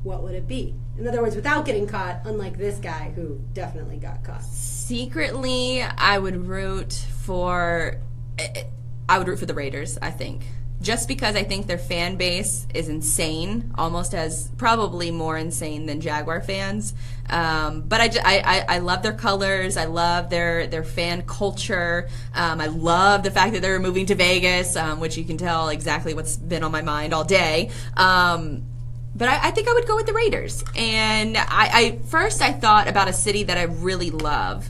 what would it be? In other words, without getting caught, unlike this guy who definitely got caught. Secretly, I would root for the Raiders, I think. Just because I think their fan base is insane, almost as probably more insane than Jaguar fans. But I love their colors. I love their fan culture. I love the fact that they're moving to Vegas, which you can tell exactly what's been on my mind all day. But I think I would go with the Raiders. And first I thought about a city that I really love,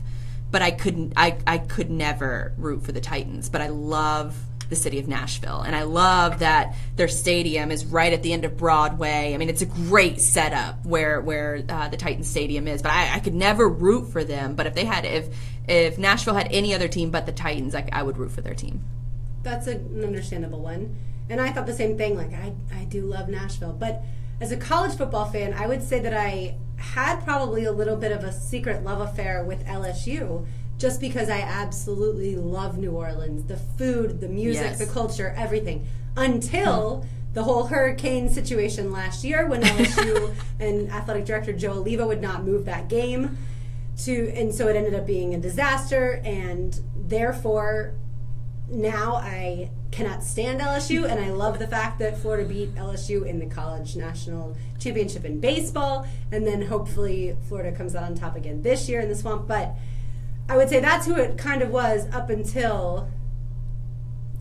but I could never root for the Titans. But I love the city of Nashville, and I love that their stadium is right at the end of Broadway. I mean, it's a great setup where the Titans Stadium is, but I could never root for them. But if Nashville had any other team but the Titans, I would root for their team. That's an understandable one. And I thought the same thing, like I do love Nashville. But as a college football fan, I would say that I had probably a little bit of a secret love affair with LSU, just because I absolutely love New Orleans, the food, the music, Yes. the culture, everything. Until the whole hurricane situation last year when LSU and athletic director Joe Oliva would not move that game. And so it ended up being a disaster, and therefore now I cannot stand LSU, and I love the fact that Florida beat LSU in the college national championship in baseball, and then hopefully Florida comes out on top again this year in the Swamp. But I would say that's who it kind of was up until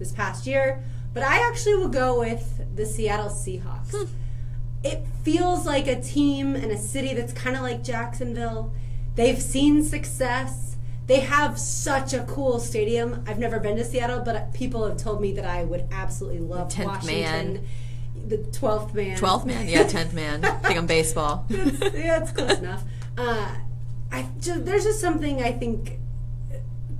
this past year. But I actually will go with the Seattle Seahawks. It feels like a team and a city that's kind of like Jacksonville. They've seen success. They have such a cool stadium. I've never been to Seattle, but people have told me that I would absolutely love The 10th Washington. man. The 12th man. 12th man? Yeah, 10th man. I think I'm baseball. Yeah, it's close enough. There's just something I think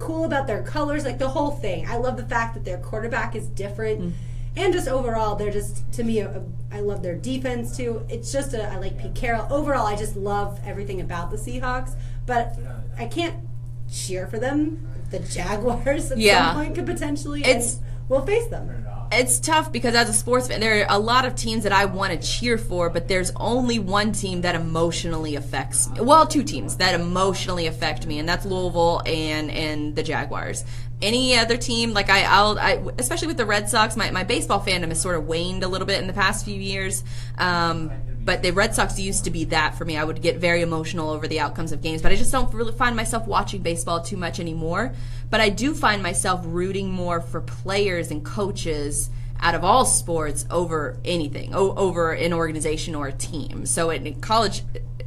cool about their colors, like the whole thing. I love the fact that their quarterback is different. And just overall, they're just, to me, I love their defense too. It's just I like Pete Carroll. Overall, I just love everything about the Seahawks. But I can't cheer for them. The Jaguars at some point could potentially, we'll face them. It's tough because as a sports fan, there are a lot of teams that I want to cheer for, but there's only one team that emotionally affects me. Well, two teams that emotionally affect me, and that's Louisville and the Jaguars. Any other team, like I especially with the Red Sox, my baseball fandom has sort of waned a little bit in the past few years. But the Red Sox used to be that for me. I would get very emotional over the outcomes of games, but I just don't really find myself watching baseball too much anymore. But I do find myself rooting more for players and coaches out of all sports over anything, over an organization or a team. So in college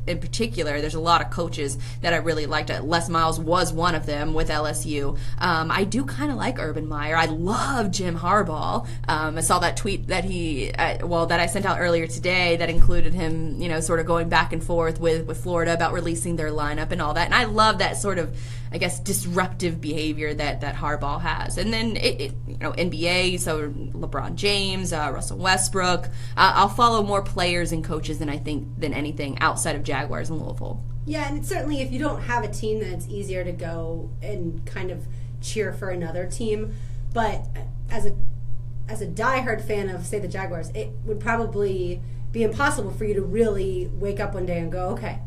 in particular, there's a lot of coaches that I really liked. Les Miles was one of them with LSU. I do kind of like Urban Meyer. I love Jim Harbaugh. I saw that tweet that that I sent out earlier today that included him, sort of going back and forth with Florida about releasing their lineup and all that. And I love that sort of, I guess, disruptive behavior that Harbaugh has. And then NBA, so LeBron James, Russell Westbrook. I'll follow more players and coaches than anything outside of Jaguars and Louisville. Yeah, and certainly if you don't have a team, then it's easier to go and kind of cheer for another team. But as a diehard fan of, say, the Jaguars, it would probably be impossible for you to really wake up one day and go, okay,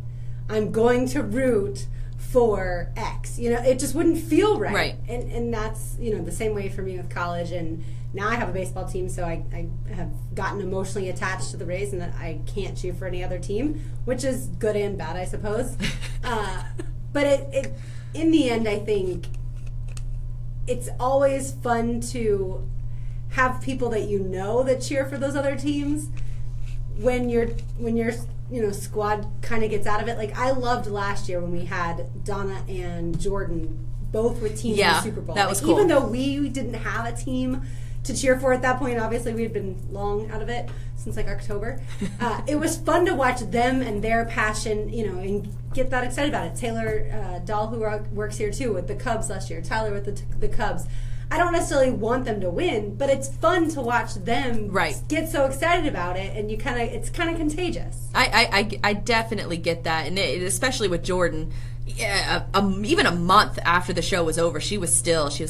I'm going to root for X. It just wouldn't feel right. Right. And that's, the same way for me with college. And now I have a baseball team, so I have gotten emotionally attached to the Rays, and that I can't cheer for any other team, which is good and bad, I suppose. But it in the end, I think it's always fun to have people that that cheer for those other teams when your squad kind of gets out of it. Like, I loved last year when we had Donna and Jordan both with teams in the Super Bowl. That was cool. Even though we didn't have a team to cheer for at that point, obviously we had been long out of it since like October. It was fun to watch them and their passion, and get that excited about it. Taylor Dahl, who works here too with the Cubs last year, Tyler with the Cubs. I don't necessarily want them to win, but it's fun to watch them get so excited about it, and it's kind of contagious. I definitely get that, and especially with Jordan. Yeah, even a month after the show was over, she was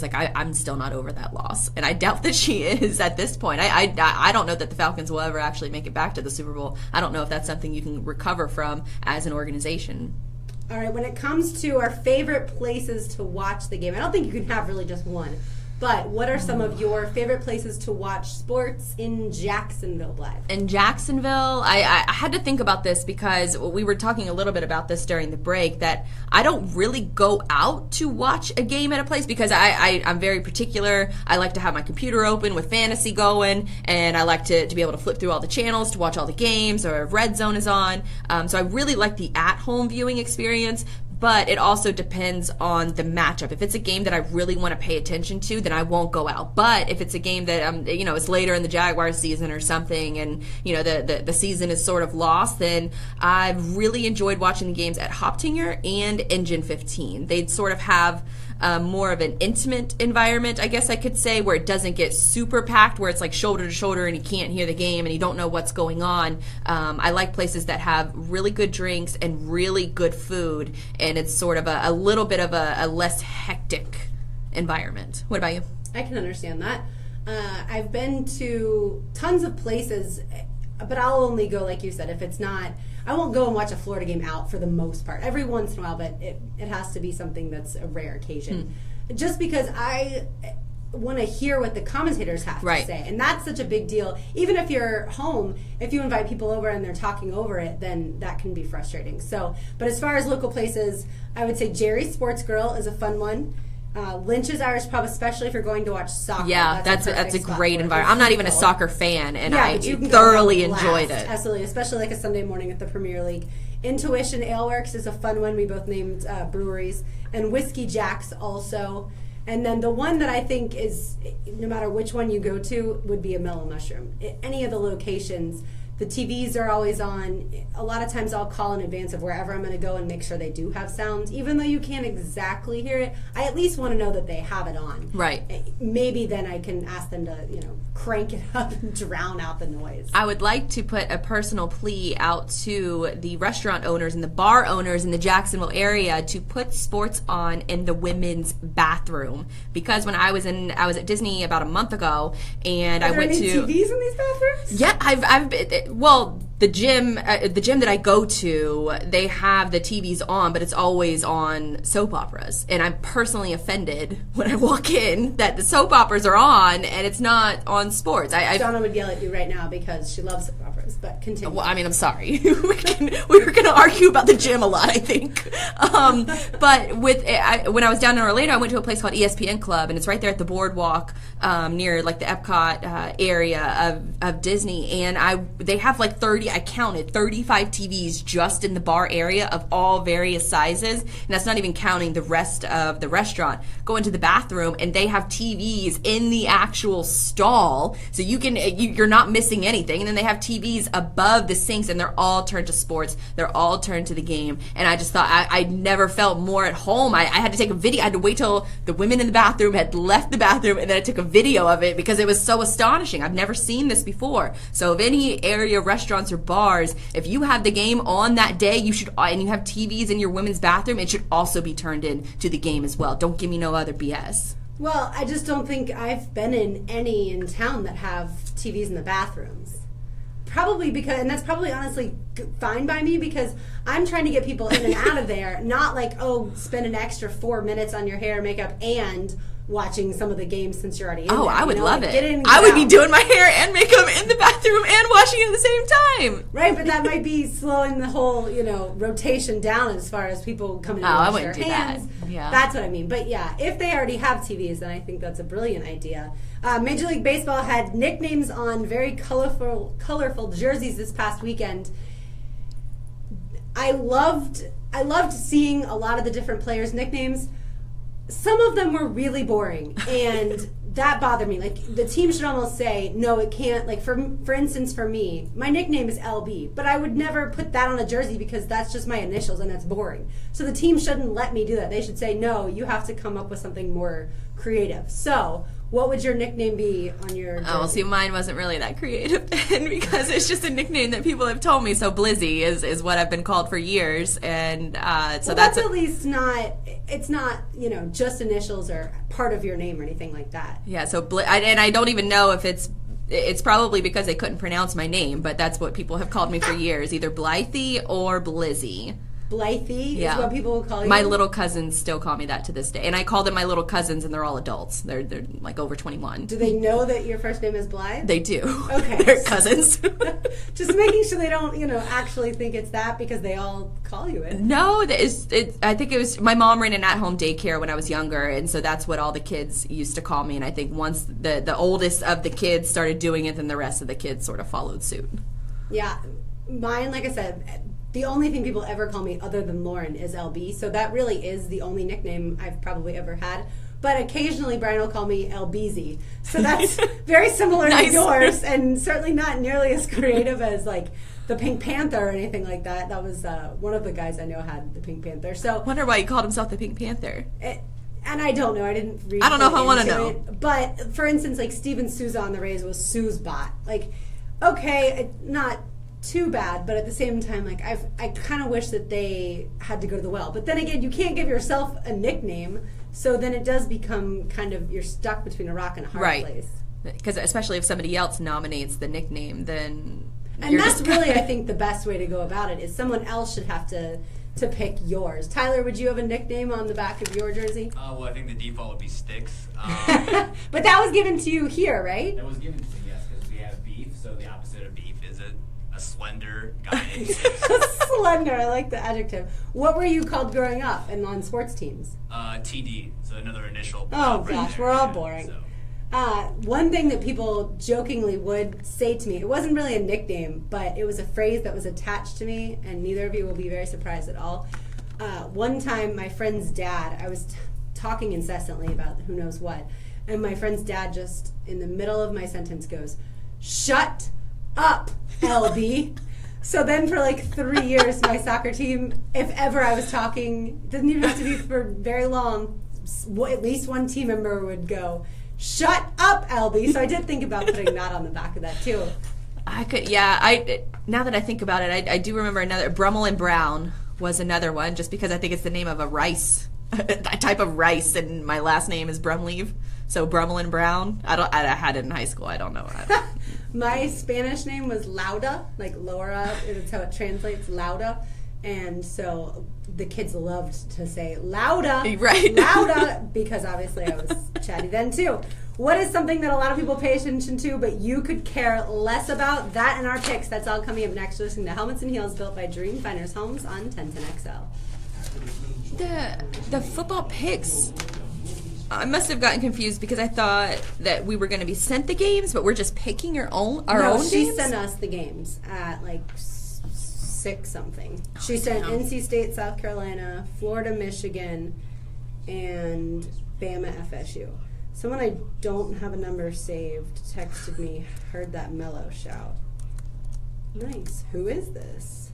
like, I'm still not over that loss, and I doubt that she is at this point. I don't know that the Falcons will ever actually make it back to the Super Bowl. I don't know if that's something you can recover from as an organization. All right, when it comes to our favorite places to watch the game, I don't think you can have really just one. But what are some of your favorite places to watch sports in Jacksonville, Blythe? In Jacksonville, I had to think about this because we were talking a little bit about this during the break, that I don't really go out to watch a game at a place because I'm very particular. I like to have my computer open with fantasy going, and I like to be able to flip through all the channels to watch all the games, or if Red Zone is on. So I really like the at-home viewing experience. But it also depends on the matchup. If it's a game that I really want to pay attention to, then I won't go out. But if it's a game that it's later in the Jaguars season or something, and the season is sort of lost, then I've really enjoyed watching the games at Hoptinger and Engine 15. They'd sort of have more of an intimate environment, I guess I could say, where it doesn't get super packed, where it's like shoulder to shoulder and you can't hear the game and you don't know what's going on. I like places that have really good drinks and really good food, and it's sort of a little bit of a less hectic environment. What about you? I can understand that. I've been to tons of places, but I'll only go, like you said, if it's not... I won't go and watch a Florida game out for the most part. Every once in a while, but it has to be something that's a rare occasion. Just because I want to hear what the commentators have to say. And that's such a big deal. Even if you're home, if you invite people over and they're talking over it, then that can be frustrating. So, but as far as local places, I would say Jerry's Sports Grill is a fun one. Lynch's Irish Pub, especially if you're going to watch soccer. Yeah, that's a great environment. I'm not even a soccer fan, and I thoroughly enjoyed it. Absolutely, especially like a Sunday morning at the Premier League. Intuition Aleworks is a fun one. We both named breweries. And Whiskey Jack's also. And then the one that I think is, no matter which one you go to, would be a Mellow Mushroom. Any of the locations, The TVs are always on. A lot of times I'll call in advance of wherever I'm going to go and make sure they do have sound. Even though you can't exactly hear it, I at least want to know that they have it on. Right. Maybe then I can ask them to, crank it up and drown out the noise. I would like to put a personal plea out to the restaurant owners and the bar owners in the Jacksonville area to put sports on in the women's bathroom, because when I was at Disney about a month ago, and Are I there went any to TVs in these bathrooms? Yeah, I've been, well, the gym that I go to, they have the TVs on, but it's always on soap operas, and I'm personally offended when I walk in that the soap operas are on and it's not on sports. Donna would yell at you right now because she loves soap operas, but continue. Well, I mean, I'm sorry. we were going to argue about the gym a lot, I think. But when I was down in Orlando, I went to a place called ESPN Club, and it's right there at the boardwalk near like the Epcot area of Disney, and they have like 35 TVs just in the bar area of all various sizes, and that's not even counting the rest of the restaurant. Go into the bathroom, and they have TVs in the actual stall, so you're not missing anything. And then they have TVs above the sinks, and they're all turned to sports. They're all turned to the game. And I just thought I never felt more at home. I had to take a video. I had to wait till the women in the bathroom had left the bathroom, and then I took a video of it because it was so astonishing. I've never seen this before. So if any area restaurants or bars, if you have the game on that day, and you have TVs in your women's bathroom, it should also be turned in to the game as well. Don't give me no other BS. Well, I just don't think I've been in any in town that have TVs in the bathrooms. Probably because, and that's probably honestly fine by me, because I'm trying to get people in and out of there, not like, spend an extra 4 minutes on your hair and makeup and watching some of the games since you're already in there. I would love it. Get in, I would be out. doing my hair and makeup in the bathroom and washing it at the same time. Right, but that might be slowing the whole, rotation down as far as people coming in and wash their hands. That. Yeah. That's what I mean. But yeah, if they already have TVs, then I think that's a brilliant idea. Major League Baseball had nicknames on very colorful jerseys this past weekend. I loved seeing a lot of the different players' nicknames. Some of them were really boring, and that bothered me. Like, the team should almost say, no, it can't. Like, for instance, for me, my nickname is LB, but I would never put that on a jersey because that's just my initials, and that's boring. So the team shouldn't let me do that. They should say, no, you have to come up with something more creative. So what would your nickname be on your jersey? Oh, well, see, mine wasn't really that creative then, because it's just a nickname that people have told me. So Blythe is what I've been called for years, and so that's at least not. It's not just initials or part of your name or anything like that. Yeah. So and I don't even know if it's probably because they couldn't pronounce my name, but that's what people have called me for years, either Blythe or Blizzy. Blythe is what people will call you? My little cousins still call me that to this day. And I call them my little cousins, and they're all adults. They're like over 21. Do they know that your first name is Blythe? They do. Okay. They're cousins. Just making sure they don't, actually think it's that because they all call you it. No, I think it was, my mom ran an at-home daycare when I was younger, and so that's what all the kids used to call me. And I think once the oldest of the kids started doing it, then the rest of the kids sort of followed suit. Yeah. Mine, like I said, the only thing people ever call me other than Lauren is LB, so that really is the only nickname I've probably ever had. But occasionally Brian will call me LBZ, so that's very similar to yours, and certainly not nearly as creative as like the Pink Panther or anything like that. That was one of the guys I know had the Pink Panther. So wonder why he called himself the Pink Panther. And I don't know. I didn't read. I don't know if I want to know. But for instance, like Steven Souza on the Rays was Suesbot. Like, okay, not too bad, but at the same time, like I kind of wish that they had to go to the well. But then again, you can't give yourself a nickname, so then it does become kind of, you're stuck between a rock and a hard place. Because especially if somebody else nominates the nickname, then and that's really, I think, the best way to go about it is someone else should have to pick yours. Tyler, would you have a nickname on the back of your jersey? Well, I think the default would be Sticks. But that was given to you here, right? That was given to me, yes, because we have beef, so the opposite of beef is a slender guy named Sticks. Slender, I like the adjective. What were you called growing up and on sports teams? TD, so another initial. Oh gosh, we're all boring. So. One thing that people jokingly would say to me, it wasn't really a nickname, but it was a phrase that was attached to me, and neither of you will be very surprised at all. One time, my friend's dad, I was talking incessantly about who knows what, and my friend's dad just, in the middle of my sentence, goes, "Shut up!" LB. So then for like 3 years, my soccer team, if ever I was talking, doesn't even have to be for very long, at least one team member would go, "Shut up, LB." So I did think about putting that on the back of that too. I could, yeah. Now that I think about it, I do remember another. Brummel and Brown was another one, just because I think it's the name of a rice, a type of rice, and my last name is Brumleve. So Brummel and Brown. I had it in high school. I don't know. My Spanish name was Lauda, like Laura. That's how it translates, Lauda. And so the kids loved to say Lauda, right? Lauda, because obviously I was chatty then too. What is something that a lot of people pay attention to, but you could care less about? That and our picks. That's all coming up next. Listening to Helmets and Heels, built by Dream Finders Homes on 1010XL. The football picks. I must have gotten confused because I thought that we were going to be sent the games, but we're just picking our own She games? sent us the games at like 6 something. She sent NC State, South Carolina, Florida, Michigan, and Bama, FSU. Someone I don't have a number saved texted me, heard that mellow shout. Nice. Who is this?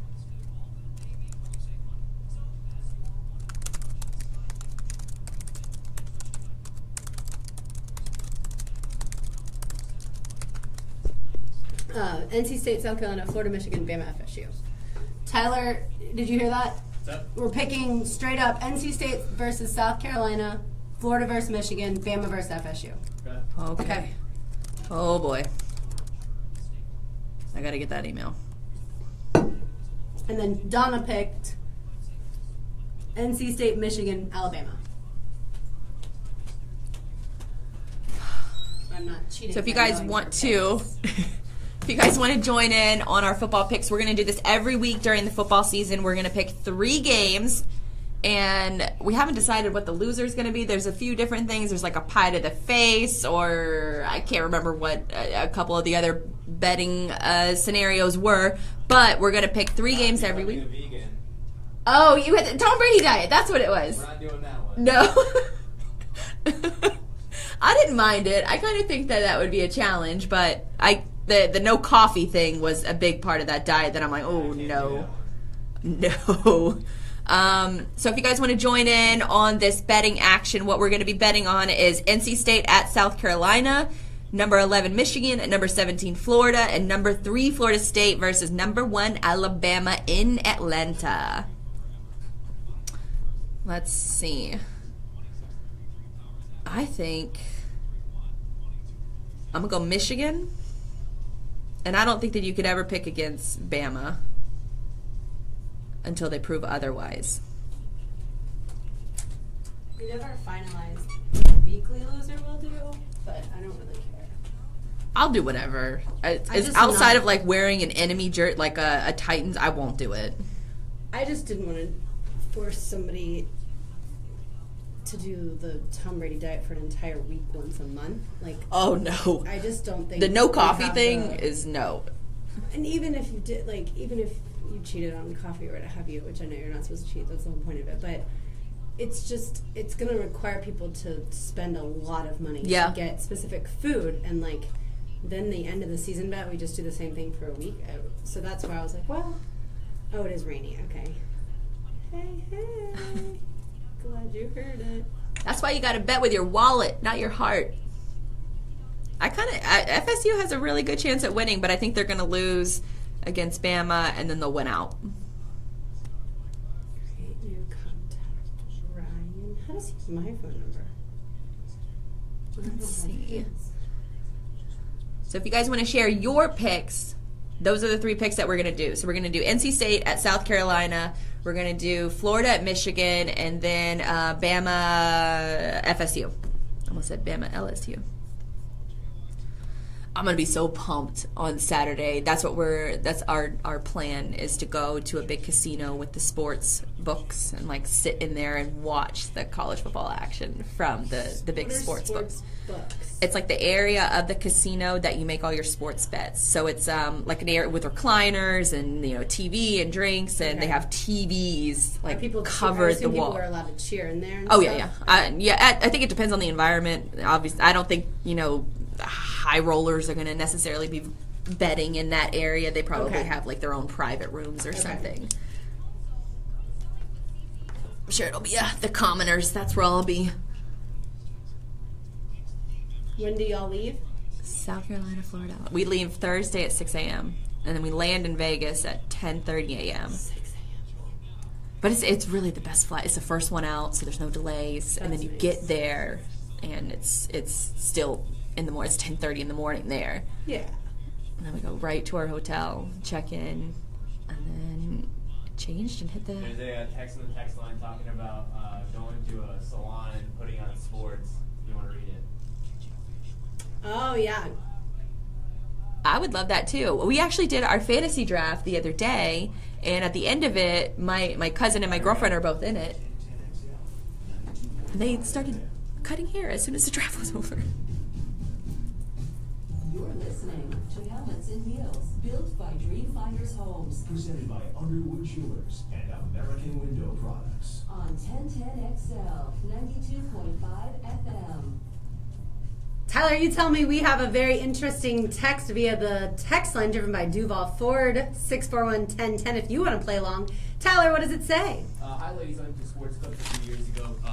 NC State, South Carolina, Florida, Michigan, Bama, FSU. Tyler, did you hear that? What's up? We're picking straight up NC State versus South Carolina, Florida versus Michigan, Bama versus FSU. Okay. Oh boy. I gotta get that email. And then Donna picked NC State, Michigan, Alabama. I'm not cheating. So if you guys want to, if you guys want to join in on our football picks, we're going to do this every week during the football season. We're going to pick 3 games, and we haven't decided what the loser is going to be. There's a few different things. There's like a pie to the face, or I can't remember what a couple of the other betting scenarios were. But we're going to pick 3 games every week. Vegan. Oh, you had the Tom Brady diet. That's what it was. We're not doing that one. No. I didn't mind it. I kind of think that would be a challenge, but the no coffee thing was a big part of that diet that I'm like, oh no. So if you guys want to join in on this betting action, what we're going to be betting on is NC State at South Carolina, number 11 Michigan, and number 17 Florida, and number 3 Florida State versus number 1 Alabama in Atlanta. Let's see. I think I'm going to go Michigan. And I don't think that you could ever pick against Bama until they prove otherwise. We never finalized what the weekly loser will do, but I don't really care. I'll do whatever. just Outside not- of like wearing an enemy jersey, like a Titans, I won't do it. I just didn't want to force somebody to do the Tom Brady diet for an entire week once a month. Like, Oh no. I just don't think The no we coffee have thing the- is no. And even if you did, like, even if you cheated on coffee or what have you, which I know you're not supposed to cheat, that's the whole point of it, but it's just, it's going to require people to spend a lot of money Yeah. to get specific food, and, like, then the end of the season bet, we just do the same thing for a week. So that's why I was like, well, oh, it is rainy, okay. Hey. Glad you heard it. That's why you got to bet with your wallet, not your heart. FSU has a really good chance at winning, but I think they're going to lose against Bama, and then they'll win out. Create new contact, Ryan. How does he use my phone number? Let's see. So if you guys want to share your picks, those are the 3 picks that we're going to do. So we're going to do NC State at South Carolina, we're going to do Florida at Michigan, and then Bama FSU. I almost said Bama LSU. I'm going to be so pumped on Saturday. That's our plan, is to go to a big casino with the sports books and like sit in there and watch the college football action from the big sports books. It's like the area of the casino that you make all your sports bets. So it's like an area with recliners and TV and drinks, and they have TVs like covered the wall. People are allowed to cheer in there. And Oh stuff? yeah. I think it depends on the environment. Obviously, I don't think high rollers are going to necessarily be betting in that area. They probably Okay. have like their own private rooms or something. I'm sure it'll be the commoners. That's where I'll be. When do y'all leave? South Carolina, Florida. We leave Thursday at 6 a.m. and then we land in Vegas at 10:30 a.m. 6 a.m. But it's really the best flight. It's the first one out, so there's no delays. And then you get there, and it's still in the morning. It's 10:30 in the morning there. Yeah. And then we go right to our hotel, check in, and then changed and hit the... There's a text in the text line talking about going to a salon and putting on sports. You want to read it? Oh, yeah. I would love that too. We actually did our fantasy draft the other day, and at the end of it, my cousin and my girlfriend are both in it. And they started cutting hair as soon as the draft was over. You're listening to Helmets and Heels, built by Dreamfinders Homes Presented by Underwood Jewelers and American Window Products. on 1010 XL, 92.5 FM. Tyler, you tell me we have a very interesting text via the text line driven by Duval Ford, 641-1010 if you want to play along. Tyler, what does it say? Hi, ladies. I went to Sports Club a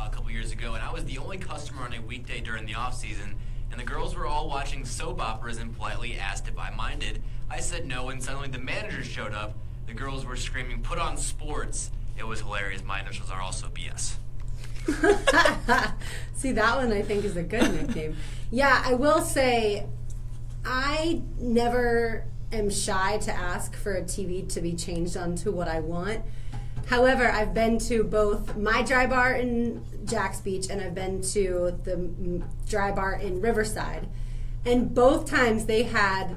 couple years ago, and I was the only customer on a weekday during the off season. And the girls were all watching soap operas and politely asked if I minded. I said no, and suddenly the manager showed up. The girls were screaming, "Put on sports!" It was hilarious. My initials are also BS. See, that one I think is a good nickname. Yeah, I will say I never am shy to ask for a TV to be changed onto what I want. However, I've been to both my dry bar in Jack's Beach and I've been to the dry bar in Riverside. And both times they had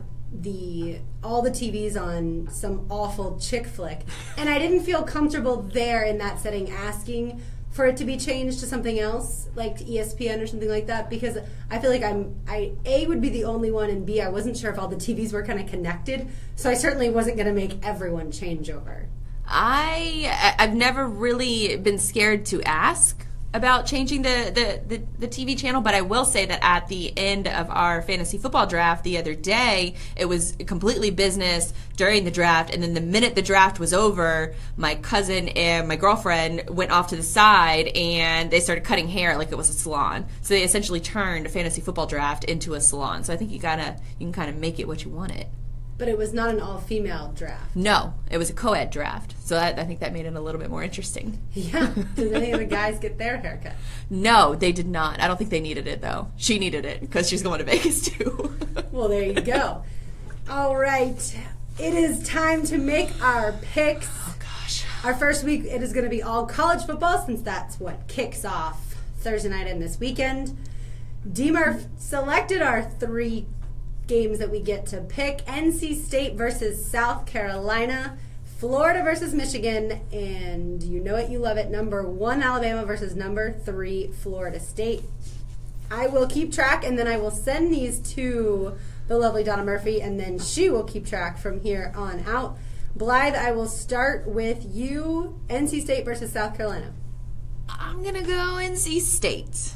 all the TVs on some awful chick flick. And I didn't feel comfortable there in that setting asking for it to be changed to something else, like ESPN or something like that, because I feel like A, would be the only one, and B, I wasn't sure if all the TVs were kind of connected, so I certainly wasn't going to make everyone change over. I've never really been scared to ask about changing the TV channel, but I will say that at the end of our fantasy football draft the other day, it was completely business during the draft, and then the minute the draft was over, my cousin and my girlfriend went off to the side and they started cutting hair like it was a salon. So they essentially turned a fantasy football draft into a salon. So I think you can kind of make it what you want it. But it was not an all-female draft. No, it was a co-ed draft. So I think that made it a little bit more interesting. Yeah. Did any of the guys get their haircut? No, they did not. I don't think they needed it, though. She needed it because she's going to Vegas, too. Well, there you go. All right. It is time to make our picks. Oh, gosh. Our first week, it is going to be all college football since that's what kicks off Thursday night and this weekend. D-Murph selected our 3 games that we get to pick: NC State versus South Carolina, Florida versus Michigan, and you know it, you love it, number 1 Alabama versus number 3 Florida State. I will keep track, and then I will send these to the lovely Donna Murphy, and then she will keep track from here on out. Blythe, I will start with you. NC State versus South Carolina. I'm going to go NC State.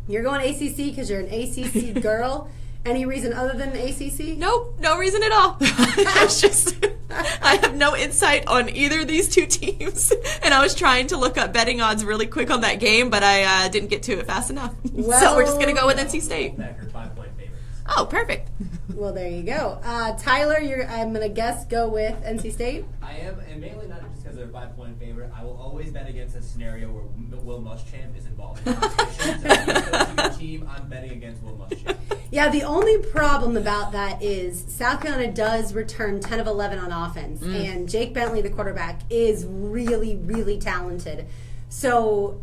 You're going ACC because you're an ACC girl. Any reason other than the ACC? Nope, no reason at all. It's just, I have no insight on either of these 2 teams, and I was trying to look up betting odds really quick on that game, but I didn't get to it fast enough. Well, so we're just going to go with NC State. Becker, 5-point favorites. Oh, perfect. Well, there you go. Tyler, I'm going to guess go with NC State. I am, and mainly not just because they're a 5-point favorite. I will always bet against a scenario where Will Muschamp is involved in competition. So if he's coaching a team, I'm betting against Will Muschamp. Yeah, the only problem about that is South Carolina does return 10 of 11 on offense, and Jake Bentley, the quarterback, is really, really talented. So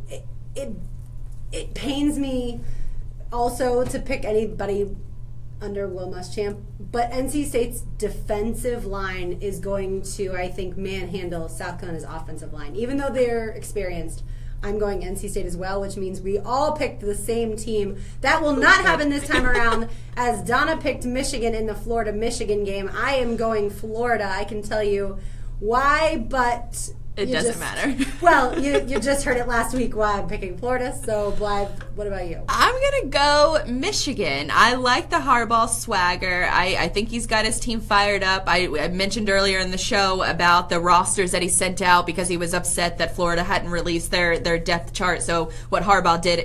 it pains me also to pick anybody under Will Muschamp, but NC State's defensive line is going to, I think, manhandle South Carolina's offensive line. Even though they're experienced, I'm going NC State as well, which means we all picked the same team. That will not happen this time around, as Donna picked Michigan in the Florida-Michigan game. I am going Florida. I can tell you why, but It doesn't matter. Well, you just heard it last week why I'm picking Florida. So, Blythe, what about you? I'm going to go Michigan. I like the Harbaugh swagger. I think he's got his team fired up. I mentioned earlier in the show about the rosters that he sent out because he was upset that Florida hadn't released their depth chart. So what Harbaugh did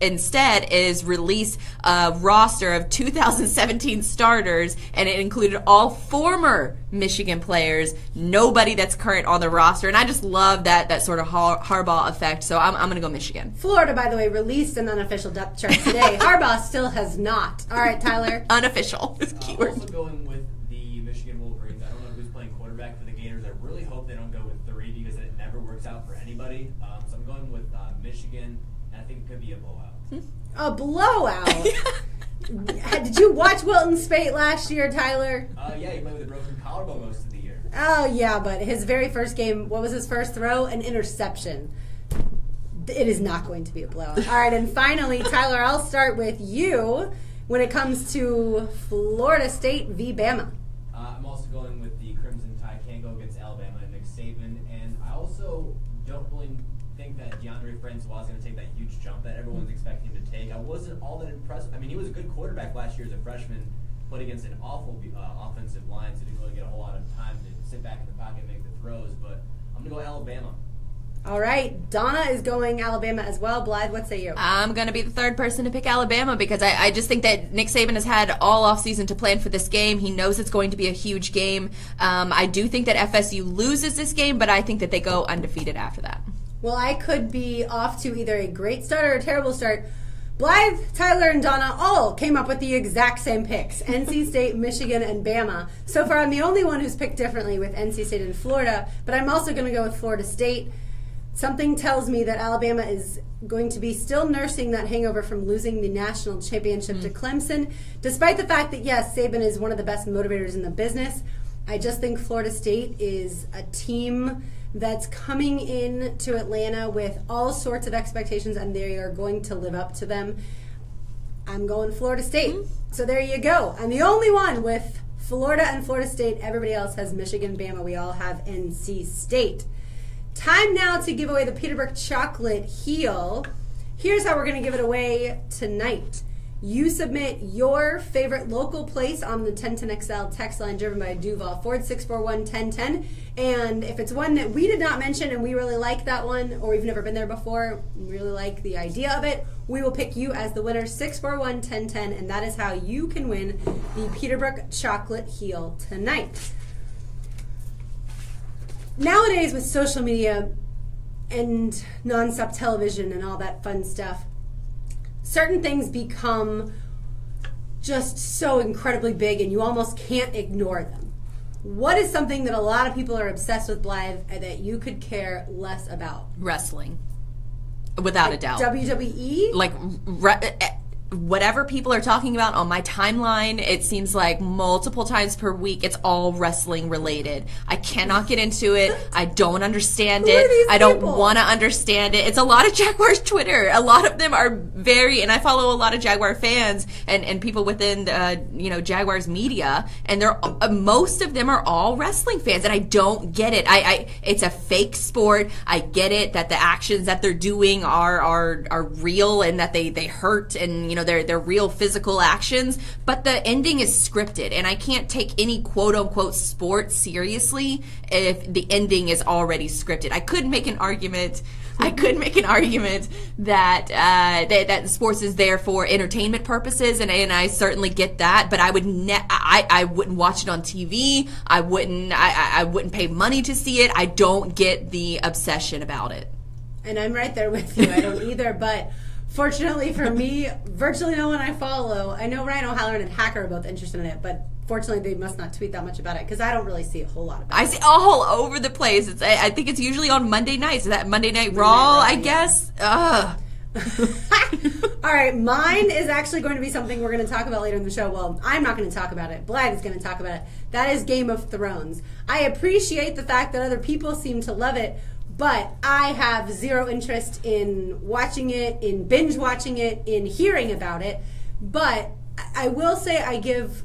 instead is release a roster of 2017 starters, and it included all former Michigan players, nobody that's current on the roster. And I just love that sort of Harbaugh effect. So I'm going to go Michigan. Florida, by the way, released an unofficial depth chart today. Harbaugh still has not. All right, Tyler. Unofficial. I'm also going with the Michigan Wolverines. I don't know who's playing quarterback for the Gators. I really hope they don't go with 3 because it never works out for anybody. So I'm going with Michigan, and I think it could be a blowout. A blowout? Did you watch Wilton Spate last year, Tyler? Yeah, he played with a broken collarbone most of the year. Oh, yeah, but his very first game, what was his first throw? An interception. It is not going to be a blowout. All right, and finally, Tyler, I'll start with you when it comes to Florida State v. Bama. I'm also going with the Crimson Tide. Can't go against Alabama and Nick Saban. And I also don't really think that DeAndre Francois is going to take that huge jump that everyone's expecting him to take. I wasn't all that impressed. I mean, he was a good quarterback last year as a freshman, played against an awful offensive line, so didn't really get a whole lot of time to sit back in the pocket and make the throws. But I'm going to go Alabama. All right, Donna is going Alabama as well. Blythe, what say you? I'm going to be the third person to pick Alabama because I just think that Nick Saban has had all offseason to plan for this game. He knows it's going to be a huge game. I do think that FSU loses this game, but I think that they go undefeated after that. Well, I could be off to either a great start or a terrible start. Blythe, Tyler, and Donna all came up with the exact same picks. NC State, Michigan, and Bama. So far, I'm the only one who's picked differently with NC State and Florida, but I'm also going to go with Florida State. Something tells me that Alabama is going to be still nursing that hangover from losing the national championship to Clemson, despite the fact that, yes, Saban is one of the best motivators in the business. I just think Florida State is a team that's coming in to Atlanta with all sorts of expectations, and they are going to live up to them. I'm going Florida State. So there you go. I'm the only one with Florida and Florida State. Everybody else has Michigan, Bama. We all have NC State. Time now to give away the Peterbrook Chocolate Heel. Here's how we're going to give it away tonight. You submit your favorite local place on the 1010XL text line driven by Duval, 4641-1010. And if it's one that we did not mention and we really like that one, or we've never been there before, really like the idea of it, we will pick you as the winner, 641-1010, and that is how you can win the Peterbrook Chocolate Heel tonight. Nowadays, with social media and nonstop television and all that fun stuff, certain things become just so incredibly big and you almost can't ignore them. What is something that a lot of people are obsessed with, Blythe, and that you could care less about? Wrestling. Without a doubt. WWE? Like, whatever people are talking about on my timeline, it seems like multiple times per week, it's all wrestling related. I cannot get into it. I don't understand it. I don't want to understand it. It's a lot of Jaguars Twitter. A lot of them are and I follow a lot of Jaguar fans and people within Jaguars media, and they're most of them are all wrestling fans, and I don't get it. It's a fake sport. I get it that the actions that they're doing are real and that they hurt, and they're real physical actions, but the ending is scripted, and I can't take any quote-unquote sport seriously if the ending is already scripted. I could make an argument that that sports is there for entertainment purposes, and I certainly get that, but I wouldn't watch it on TV. I wouldn't pay money to see it. I don't get the obsession about it. And I'm right there with you. I don't either, but fortunately for me, virtually no one I follow. I know Ryan O'Halloran and Hacker are both interested in it, but fortunately they must not tweet that much about it because I don't really see a whole lot about it. I see all over the place. I think it's usually on Monday nights. Is that Monday Night Raw, I guess? Ugh. All right, mine is actually going to be something we're going to talk about later in the show. Well, I'm not going to talk about it. Blythe is going to talk about it. That is Game of Thrones. I appreciate the fact that other people seem to love it, but I have zero interest in watching it, in binge watching it, in hearing about it. But I will say I give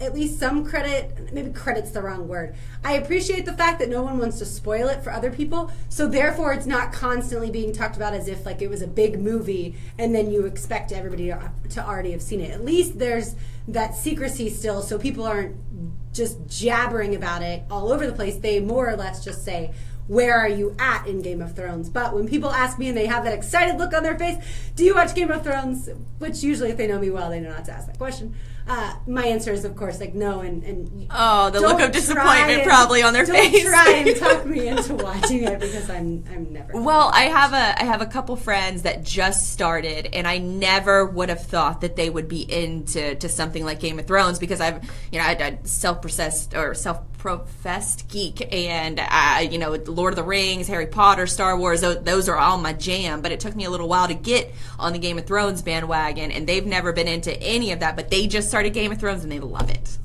at least some credit, maybe credit's the wrong word. I appreciate the fact that no one wants to spoil it for other people, so therefore it's not constantly being talked about as if like it was a big movie and then you expect everybody to already have seen it. At least there's that secrecy still, so people aren't just jabbering about it all over the place. They more or less just say, where are you at in Game of Thrones? But when people ask me and they have that excited look on their face, do you watch Game of Thrones? Which usually, if they know me well, they know not to ask that question. My answer is, of course, like no, and oh, the look of disappointment probably on their face. Don't try and talk me into watching it because I'm never. Well, I have a couple friends that just started, and I never would have thought that they would be into something like Game of Thrones because I'm self-professed geek, and Lord of the Rings, Harry Potter, Star Wars, those are all my jam. But it took me a little while to get on the Game of Thrones bandwagon, and they've never been into any of that, but they just started Game of Thrones and they love it.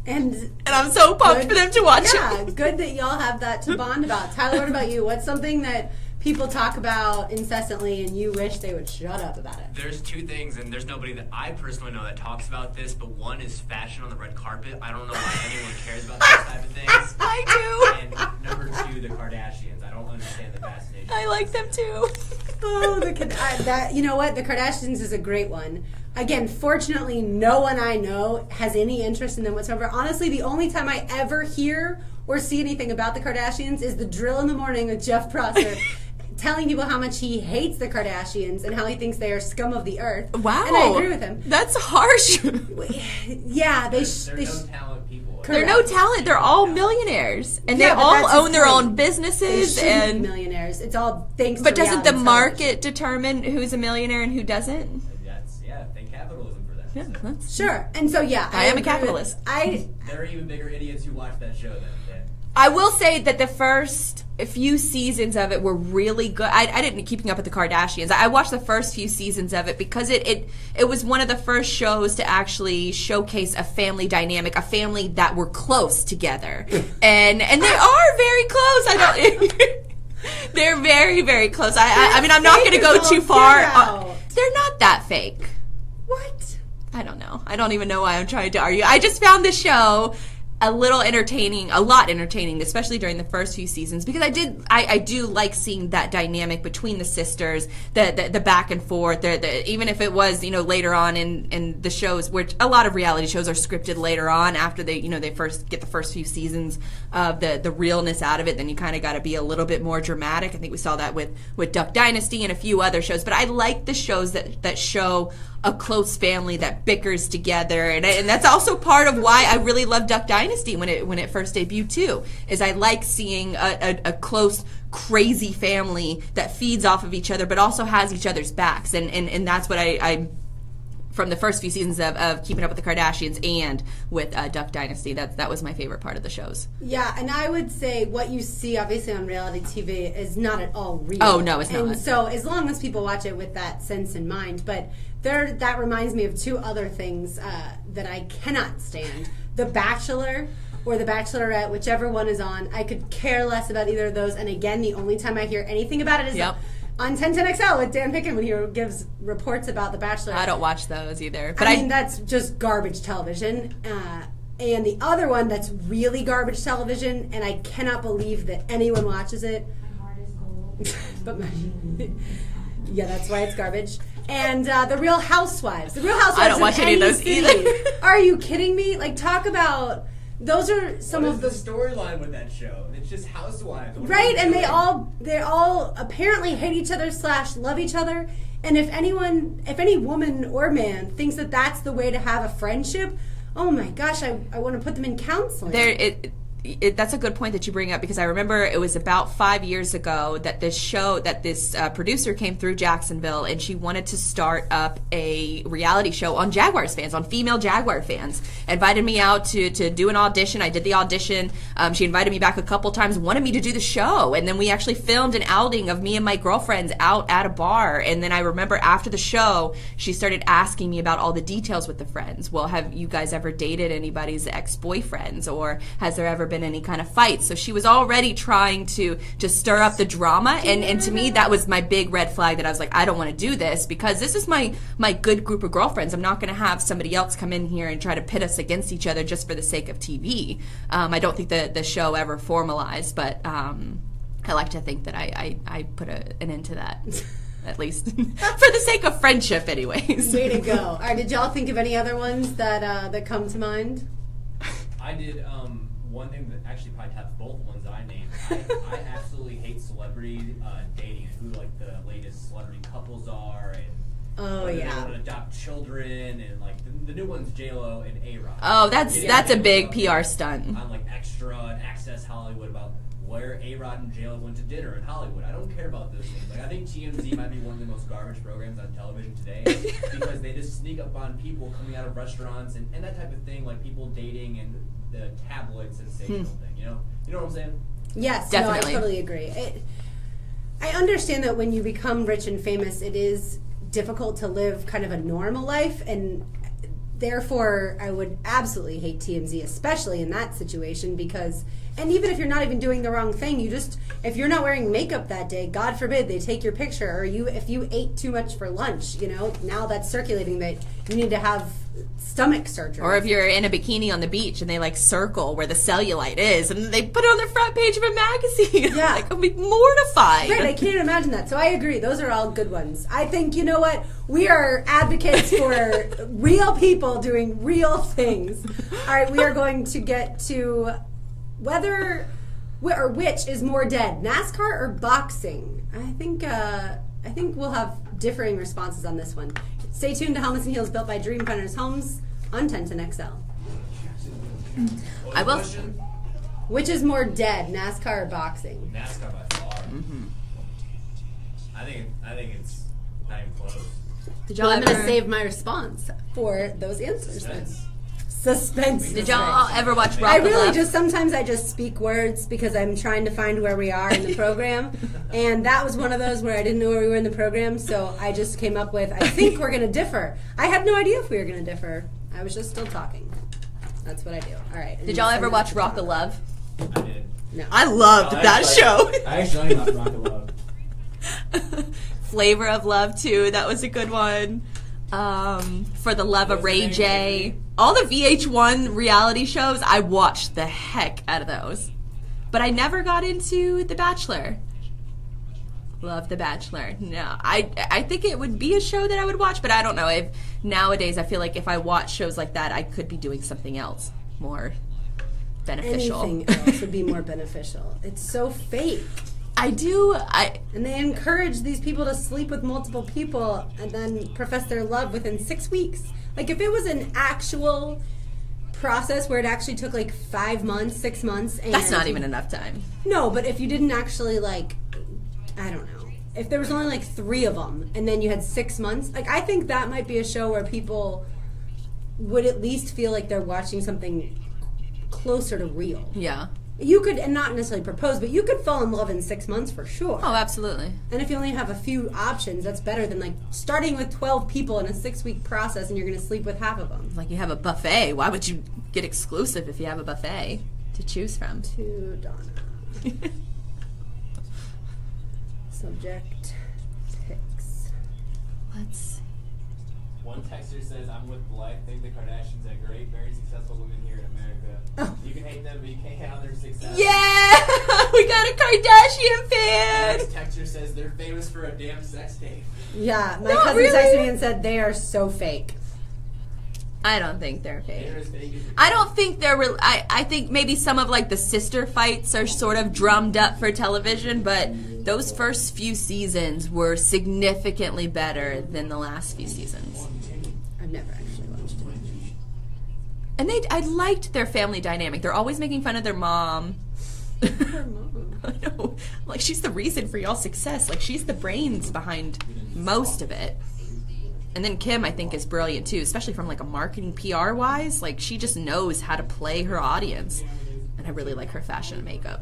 And I'm so pumped for them to watch it. Yeah, good that y'all have that to bond about. Tyler, what about you? What's something that people talk about incessantly and you wish they would shut up about it? There's two things, and there's nobody that I personally know that talks about this, but one is fashion on the red carpet. I don't know why anyone cares about those type of things. I do. And number two, the Kardashians. I don't understand the fascination. I like them too. Oh, you know what? The Kardashians is a great one. Again, fortunately, no one I know has any interest in them whatsoever. Honestly, the only time I ever hear or see anything about the Kardashians is the drill in the morning with Jeff Prosser telling people how much he hates the Kardashians and how he thinks they are scum of the earth. Wow. And I agree with him. That's harsh. Yeah, they're no talent people. They're no talent. They're all millionaires, and they all own their own businesses. And millionaires. It's all thanks. But to doesn't the reality market determine who's a millionaire and who doesn't? Thank capitalism for that. Yeah, sure. And so I am a capitalist. There are even bigger idiots who watch that show then. Yeah. I will say that the first few seasons of it were really good. I didn't keeping up with the Kardashians. I watched the first few seasons of it because it was one of the first shows to actually showcase a family dynamic, a family that were close together, and they are very close. They're very, very close. I mean, I'm not going to go too far. They're not that fake. What? I don't know. I don't even know why I'm trying to argue. I just found the show a lot entertaining, especially during the first few seasons, because I do like seeing that dynamic between the sisters, the back and forth, even if it was, later on in the shows, which a lot of reality shows are scripted later on after they first get the first few seasons of the realness out of it, then you kind of got to be a little bit more dramatic. I think we saw that with Duck Dynasty and a few other shows, but I like the shows that show a close family that bickers together, and that's also part of why I really love Duck Dynasty when it first debuted too. Is I like seeing a close, crazy family that feeds off of each other, but also has each other's backs, and that's what I from the first few seasons of Keeping Up with the Kardashians and with Duck Dynasty. That was my favorite part of the shows. Yeah, and I would say what you see obviously on reality TV is not at all real. Oh no, it's not. And so as long as people watch it with that sense in mind, but that reminds me of two other things that I cannot stand: The Bachelor or The Bachelorette, whichever one is on. I could care less about either of those. And again, the only time I hear anything about it is on 1010XL with Dan Picken when he gives reports about The Bachelor. I don't watch those either. But I mean, that's just garbage television. And the other one that's really garbage television, and I cannot believe that anyone watches it. My heart is gold. But yeah, that's why it's garbage. And The Real Housewives. The Real Housewives. I don't watch any of those either. Are you kidding me? Like, talk about. Those are some what of is the storyline with that show. It's just housewives. Right, and they all apparently hate each other / love each other. And if any woman or man thinks that that's the way to have a friendship, oh my gosh, I want to put them in counseling. That's a good point that you bring up, because I remember it was about 5 years ago that this producer came through Jacksonville, and she wanted to start up a reality show on Jaguars fans, on female Jaguar fans. Invited me out to do an audition. I did the audition. She invited me back a couple times, wanted me to do the show, and then we actually filmed an outing of me and my girlfriends out at a bar. And then I remember after the show, she started asking me about all the details with the friends. Well, have you guys ever dated anybody's ex-boyfriends, or has there ever been been any kind of fight. So she was already trying to stir up the drama, and to me that was my big red flag, that I was like, I don't want to do this, because this is my good group of girlfriends. I'm not going to have somebody else come in here and try to pit us against each other just for the sake of TV. I don't think the show ever formalized, but I like to think that I put an end to that. At least for the sake of friendship, anyways. Way to go! All right, did y'all think of any other ones that come to mind? I did. One thing that actually probably taps both ones that I named. I absolutely hate celebrity dating and who like the latest celebrity couples are, and they want to adopt children, and like the new one's J-Lo and A-Rod. Oh, that's a big PR stunt. On like Extra and Access Hollywood about where A-Rod and J-Lo went to dinner in Hollywood. I don't care about those things. Like, I think TMZ might be one of the most garbage programs on television today, because they just sneak up on people coming out of restaurants and that type of thing, like people dating and the tabloid sensational thing. You know what I'm saying? Yes, definitely. No, I totally agree. I understand that when you become rich and famous, it is difficult to live kind of a normal life, and therefore I would absolutely hate TMZ, especially in that situation, because, and even if you're not even doing the wrong thing, if you're not wearing makeup that day, God forbid they take your picture, or if you ate too much for lunch, now that's circulating that you need to have stomach surgery. Or if you're in a bikini on the beach and they like circle where the cellulite is and they put it on the front page of a magazine. Yeah. Like, I'll be mortified. Right, I can't imagine that. So I agree. Those are all good ones. I think, you know what? We are advocates for real people doing real things. All right, we are going to get to which is more dead, NASCAR or boxing? I think we'll have differing responses on this one. Stay tuned to Helmets and Heels, built by Dreamfinders Homes on 1010XL. I will. Which is more dead, NASCAR or boxing? NASCAR by far. Mm-hmm. I think it's not even close. I'm going to save my response for those answers. Suspense. Did y'all ever watch Rock I of really Love? sometimes I just speak words because I'm trying to find where we are in the program. And that was one of those where I didn't know where we were in the program, so I just came up with, I think we're going to differ. I had no idea if we were going to differ. I was just still talking. That's what I do. All right. Did y'all ever watch Rock of Love? I did. No. I loved that show. I actually loved Rock of Love. Flavor of Love, too. That was a good one. For the Love of Ray J. All the VH1 reality shows, I watched the heck out of those. But I never got into The Bachelor. Love The Bachelor. No, I think it would be a show that I would watch, but I don't know. If nowadays I feel like if I watch shows like that, I could be doing something else more beneficial. Anything else would be more beneficial. It's so fake. And they encourage these people to sleep with multiple people and then profess their love within 6 weeks. Like, if it was an actual process where it actually took like 5 months, 6 months, and that's not even enough time. No, but if you didn't actually, like, I don't know, if there was only like 3 of them and then you had 6 months, like, I think that might be a show where people would at least feel like they're watching something closer to real. Yeah. You could, and not necessarily propose, but you could fall in love in 6 months for sure. Oh, absolutely. And if you only have a few options, that's better than like starting with 12 people in a 6-week process and you're going to sleep with half of them. Like, you have a buffet. Why would you get exclusive if you have a buffet to choose from? To Donna. Subject picks. Let's see. One texter says, I'm with Blythe. Think the Kardashians are great, very successful women here in America. Oh. You can hate them, but you can't hate on their success. Yeah! We got a Kardashian fan! Next texter says they're famous for a damn sex tape. Yeah, my Not cousin really. texted me and said they are so fake. I don't think they're fake. They're as fake as I don't think they're real. I think maybe some of like the sister fights are sort of drummed up for television, but those first few seasons were significantly better than the last few seasons. I've never actually watched it. And I liked their family dynamic. They're always making fun of their mom. Her mom. I know. Like, she's the reason for y'all's success. Like, she's the brains behind most of it. And then Kim, I think, is brilliant, too, especially from, like, a marketing PR-wise. Like, she just knows how to play her audience. And I really like her fashion and makeup.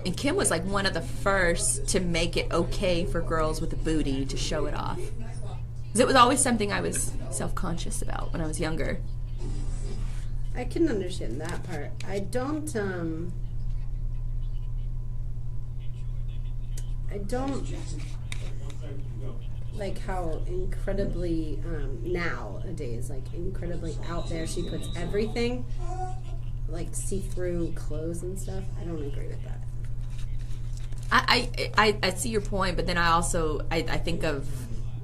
And Kim was, like, one of the first to make it okay for girls with a booty to show it off. 'Cause it was always something I was self-conscious about when I was younger. I can understand that part. I don't like how incredibly nowadays, like incredibly out there she puts everything, like see-through clothes and stuff. I don't agree with that. I see your point, but then I also I think of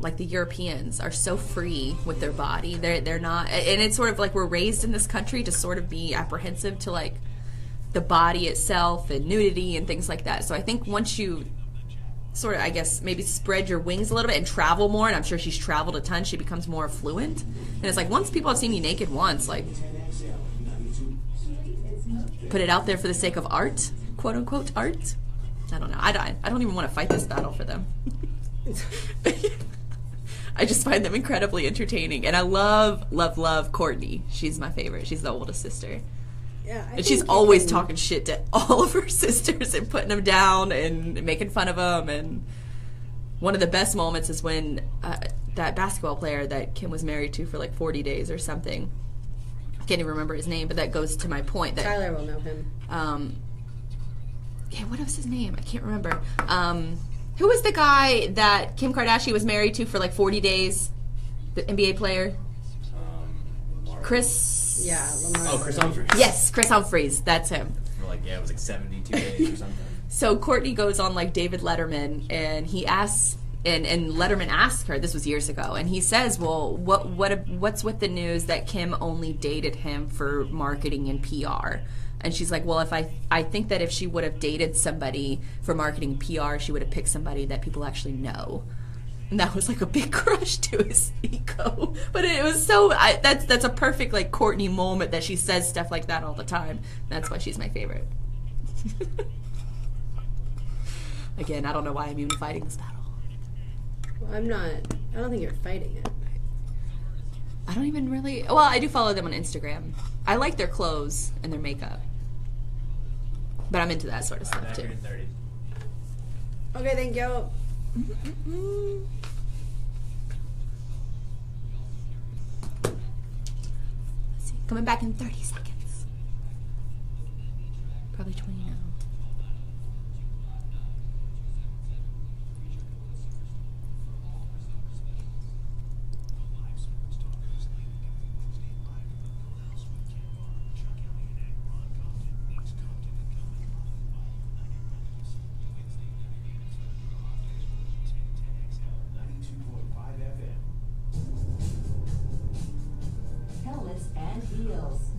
like the Europeans are so free with their body. They're not, and it's sort of like we're raised in this country to sort of be apprehensive to like the body itself and nudity and things like that. So I think once you sort of, I guess, maybe spread your wings a little bit and travel more, and I'm sure she's traveled a ton, she becomes more fluent. And it's like once people have seen you naked once, like put it out there for the sake of art, quote unquote art. I don't know. I don't even want to fight this battle for them. I just find them incredibly entertaining, and I love Courtney. She's my favorite. She's the oldest sister. Yeah, and she's always talking shit to all of her sisters and putting them down and making fun of them. And one of the best moments is when that basketball player that Kim was married to for like 40 days or something. I can't even remember his name, but that goes to my point that Tyler will know him. Yeah, what was his name? I can't remember. Who was the guy that Kim Kardashian was married to for like 40 days? The NBA player? Chris... Yeah, Lamar. Oh, Chris Humphries. Yes, Chris Humphries. That's him. For like, it was like 72 days or something. So Courtney goes on like David Letterman, and he asks... And Letterman asked her, this was years ago, and he says, well, what's with the news that Kim only dated him for marketing and PR? And she's like, well, if I think that if she would have dated somebody for marketing and PR, she would have picked somebody that people actually know. And that was like a big crush to his ego. But it was so, that's a perfect like Courtney moment that she says stuff like that all the time. That's why she's my favorite. Again, I don't know why I'm even fighting this battle. Well, I don't think you're fighting it. I don't even really, well, I do follow them on Instagram. I like their clothes and their makeup. But I'm into that sort of stuff too. Okay, thank you. Let's see. Coming back in 30 seconds. Probably 20 now.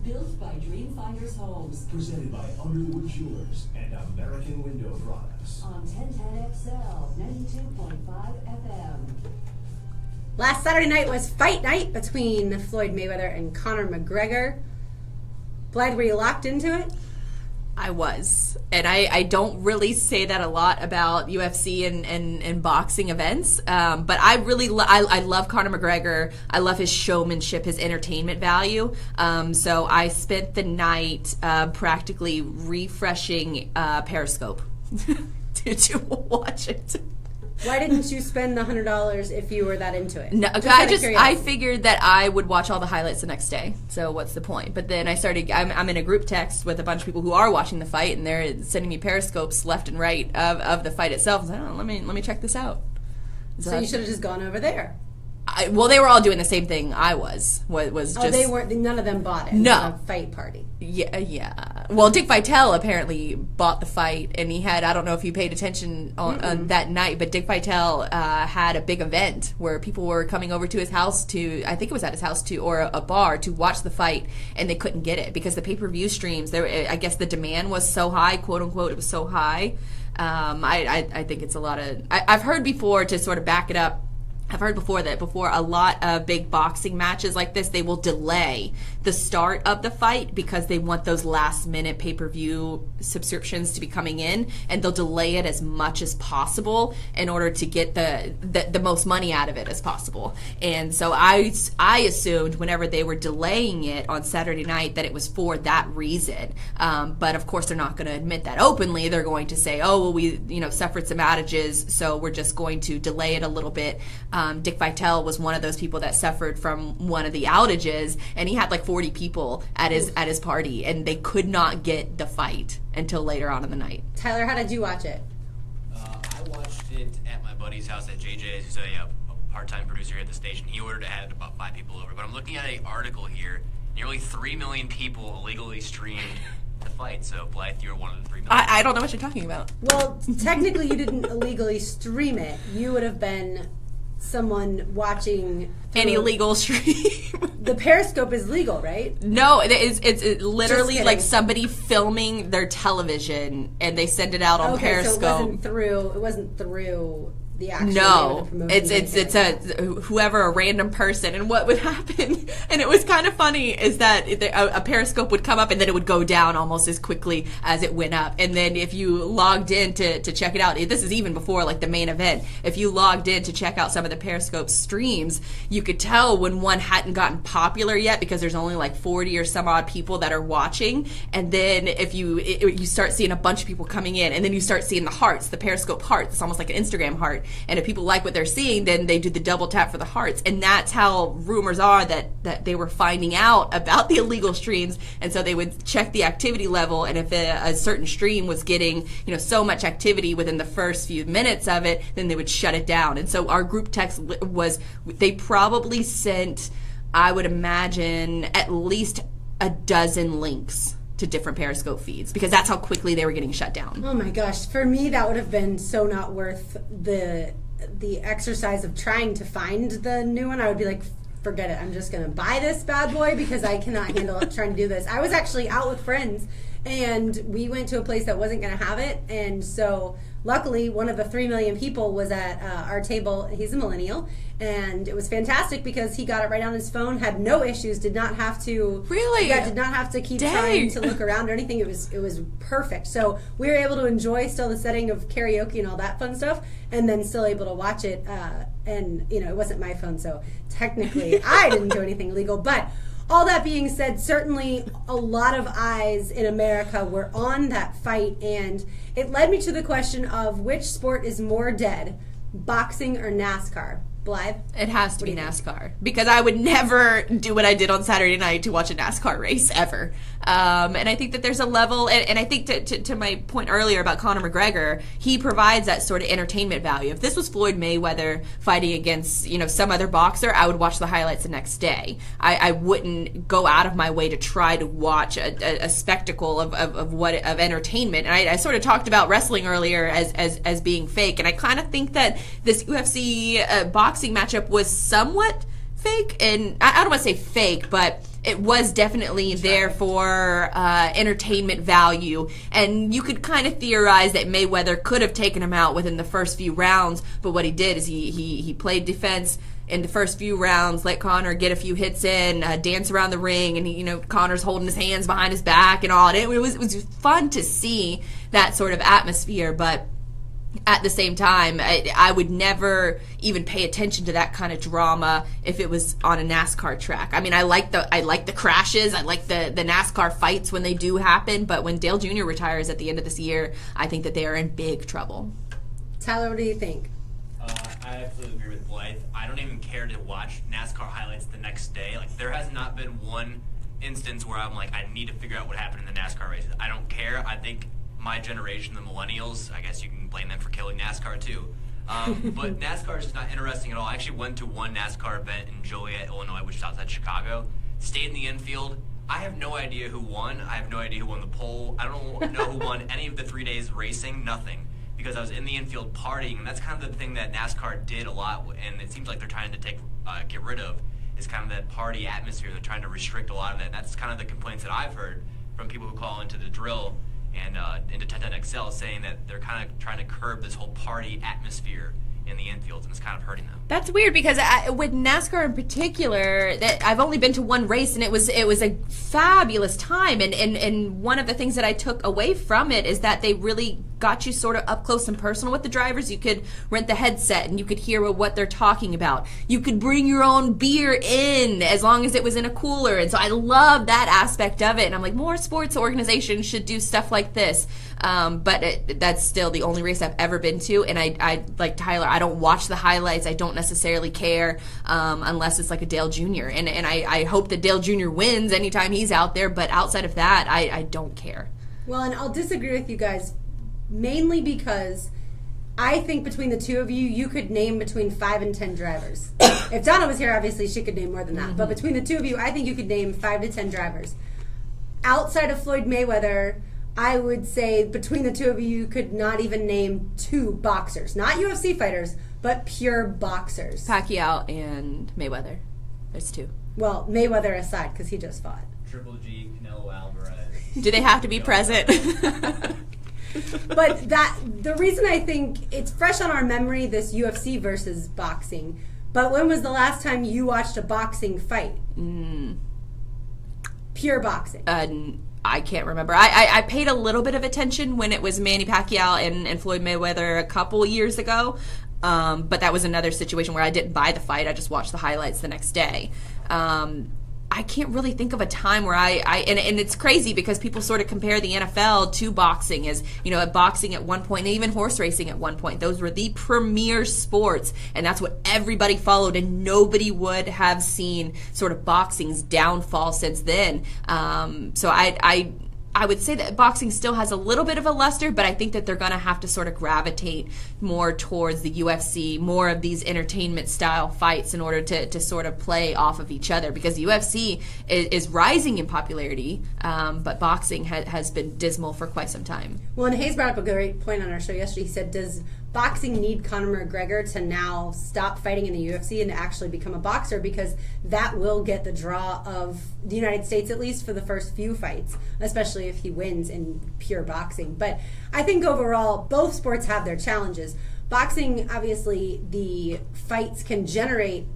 Built by Dreamfinders Homes. Presented by Underwood Jewelers and American Window Products. On 1010XL, 92.5 FM. Last Saturday night was fight night between Floyd Mayweather and Conor McGregor. Blythe, were you locked into it? I was. And I don't really say that a lot about UFC and boxing events. But I really I love Conor McGregor. I love his showmanship, his entertainment value. So I spent the night practically refreshing Periscope to watch it. Why didn't you spend the $100 if you were that into it? No, I figured that I would watch all the highlights the next day. So what's the point? But then I'm in a group text with a bunch of people who are watching the fight, and they're sending me periscopes left and right of the fight itself. I was like, oh, let me check this out. So you should have just gone over there. Well, they were all doing the same thing I was. They weren't. None of them bought it. No. A fight party. Yeah. Well, Dick Vitale apparently bought the fight, and he had, I don't know if you paid attention on that night, but Dick Vitale had a big event where people were coming over to his house I think it was at his house or a bar to watch the fight, and they couldn't get it because the pay-per-view streams, I guess the demand was so high, quote unquote, it was so high. I think it's a lot of, I've heard before, to sort of back it up, I've heard before that before a lot of big boxing matches like this, they will delay the start of the fight because they want those last-minute pay-per-view subscriptions to be coming in, and they'll delay it as much as possible in order to get the most money out of it as possible. And so I assumed whenever they were delaying it on Saturday night that it was for that reason. But of course, they're not going to admit that openly. They're going to say, "Oh, well, we suffered some outages, so we're just going to delay it a little bit." Dick Vitale was one of those people that suffered from one of the outages, and he had like 40 people at his party, and they could not get the fight until later on in the night. Tyler, how did you watch it? I watched it at my buddy's house at JJ's, who's a part-time producer here at the station. He ordered it, had about 5 people over. But I'm looking at an article here. Nearly 3 million people illegally streamed the fight. So, Blythe, you were one of the 3 million. I don't know what you're talking about. Well, technically you didn't illegally stream it. You would have been someone watching An illegal stream. The Periscope is legal, right? No, it's literally Just like kidding. somebody filming their television, and they send it out on Periscope. So it wasn't through the actual No, promotion. it's a random person, and what would happen, and it was kind of funny, is that a Periscope would come up and then it would go down almost as quickly as it went up, and then if you logged in to check it out, this is even before like the main event, if you logged in to check out some of the Periscope streams, you could tell when one hadn't gotten popular yet because there's only like 40 or some odd people that are watching, and then if you start seeing a bunch of people coming in, and then you start seeing the hearts, the Periscope hearts, it's almost like an Instagram heart. And if people like what they're seeing, then they do the double tap for the hearts. And that's how rumors are that they were finding out about the illegal streams. And so they would check the activity level. And if a certain stream was getting, so much activity within the first few minutes of it, then they would shut it down. And so our group text they probably sent, I would imagine, at least a dozen links to different Periscope feeds, because that's how quickly they were getting shut down. Oh my gosh, for me that would have been so not worth the exercise of trying to find the new one. I would be like, forget it, I'm just going to buy this bad boy because I cannot handle trying to do this. I was actually out with friends, and we went to a place that wasn't going to have it, and so luckily one of the 3 million people was at our table. He's a millennial, and it was fantastic because he got it right on his phone, had no issues, did not have to did not have to keep trying to look around or anything. It was perfect. So we were able to enjoy still the setting of karaoke and all that fun stuff, and then still able to watch it. And it wasn't my phone, so technically I didn't do anything illegal. But all that being said, certainly a lot of eyes in America were on that fight, and it led me to the question of which sport is more dead, boxing or NASCAR? Blythe? It has to be NASCAR, because I would never do what I did on Saturday night to watch a NASCAR race ever. And I think that there's a level, and I think to my point earlier about Conor McGregor, he provides that sort of entertainment value. If this was Floyd Mayweather fighting against some other boxer, I would watch the highlights the next day. I wouldn't go out of my way to try to watch a spectacle of entertainment. And I sort of talked about wrestling earlier as being fake, and I kind of think that this UFC boxing matchup was somewhat fake, and I don't want to say fake, but it was definitely there for entertainment value, and you could kind of theorize that Mayweather could have taken him out within the first few rounds, but what he did is he played defense in the first few rounds, let Conor get a few hits in, dance around the ring, and Conor's holding his hands behind his back and all. And it was fun to see that sort of atmosphere, but at the same time, I would never even pay attention to that kind of drama if it was on a NASCAR track. I mean, I like the crashes, I like the NASCAR fights when they do happen, but when Dale Jr. retires at the end of this year, I think that they are in big trouble. Tyler, what do you think? I absolutely agree with Blythe. I don't even care to watch NASCAR highlights the next day. Like, there has not been one instance where I'm like, I need to figure out what happened in the NASCAR races. I don't care. I think my generation, the millennials, I guess you can blame them for killing NASCAR too. But NASCAR is just not interesting at all. I actually went to one NASCAR event in Joliet, Illinois, which is outside Chicago. Stayed in the infield. I have no idea who won. I have no idea who won the pole. I don't know who won any of the 3 days racing. Nothing. Because I was in the infield partying, and that's kind of the thing that NASCAR did a lot, and it seems like they're trying to get rid of, is kind of that party atmosphere. They're trying to restrict a lot of that. And that's kind of the complaints that I've heard from people who call into the drill and into 1010XL, saying that they're kind of trying to curb this whole party atmosphere in the infields, and it's kind of hurting them. That's weird, because with NASCAR in particular, that I've only been to one race, and it was a fabulous time. And one of the things that I took away from it is that they really got you sort of up close and personal with the drivers. You could rent the headset and you could hear what they're talking about. You could bring your own beer in as long as it was in a cooler. And so I love that aspect of it. And I'm like, more sports organizations should do stuff like this. But that's still the only race I've ever been to. And I like Tyler, I don't watch the highlights. I don't necessarily care unless it's like a Dale Jr. And I hope that Dale Jr. wins anytime he's out there. But outside of that, I don't care. Well, and I'll disagree with you guys, mainly because I think between the two of you, you could name between 5 and 10 drivers. If Donna was here, obviously she could name more than that. Mm-hmm. But between the two of you, I think you could name 5 to 10 drivers. Outside of Floyd Mayweather, I would say between the two of you could not even name 2 boxers. Not UFC fighters, but pure boxers. Pacquiao and Mayweather. There's 2. Well, Mayweather aside, because he just fought. Triple G, Canelo Alvarez. Do they have to be present? But the reason I think it's fresh on our memory, this UFC versus boxing. But when was the last time you watched a boxing fight? Pure boxing. I can't remember. I paid a little bit of attention when it was Manny Pacquiao and Floyd Mayweather a couple years ago. But that was another situation where I didn't buy the fight. I just watched the highlights the next day. I can't really think of a time where and it's crazy because people sort of compare the NFL to boxing as, boxing at one point and even horse racing at one point. Those were the premier sports, and that's what everybody followed, and nobody would have seen sort of boxing's downfall since then. So I would say that boxing still has a little bit of a luster, but I think that they're going to have to sort of gravitate more towards the UFC, more of these entertainment-style fights in order to sort of play off of each other, because the UFC is rising in popularity, but boxing has been dismal for quite some time. Well, and Hayes brought up a great point on our show yesterday. He said, does boxing need Conor McGregor to now stop fighting in the UFC and to actually become a boxer, because that will get the draw of the United States, at least for the first few fights, especially if he wins in pure boxing. But I think overall, both sports have their challenges. Boxing, obviously, the fights can generate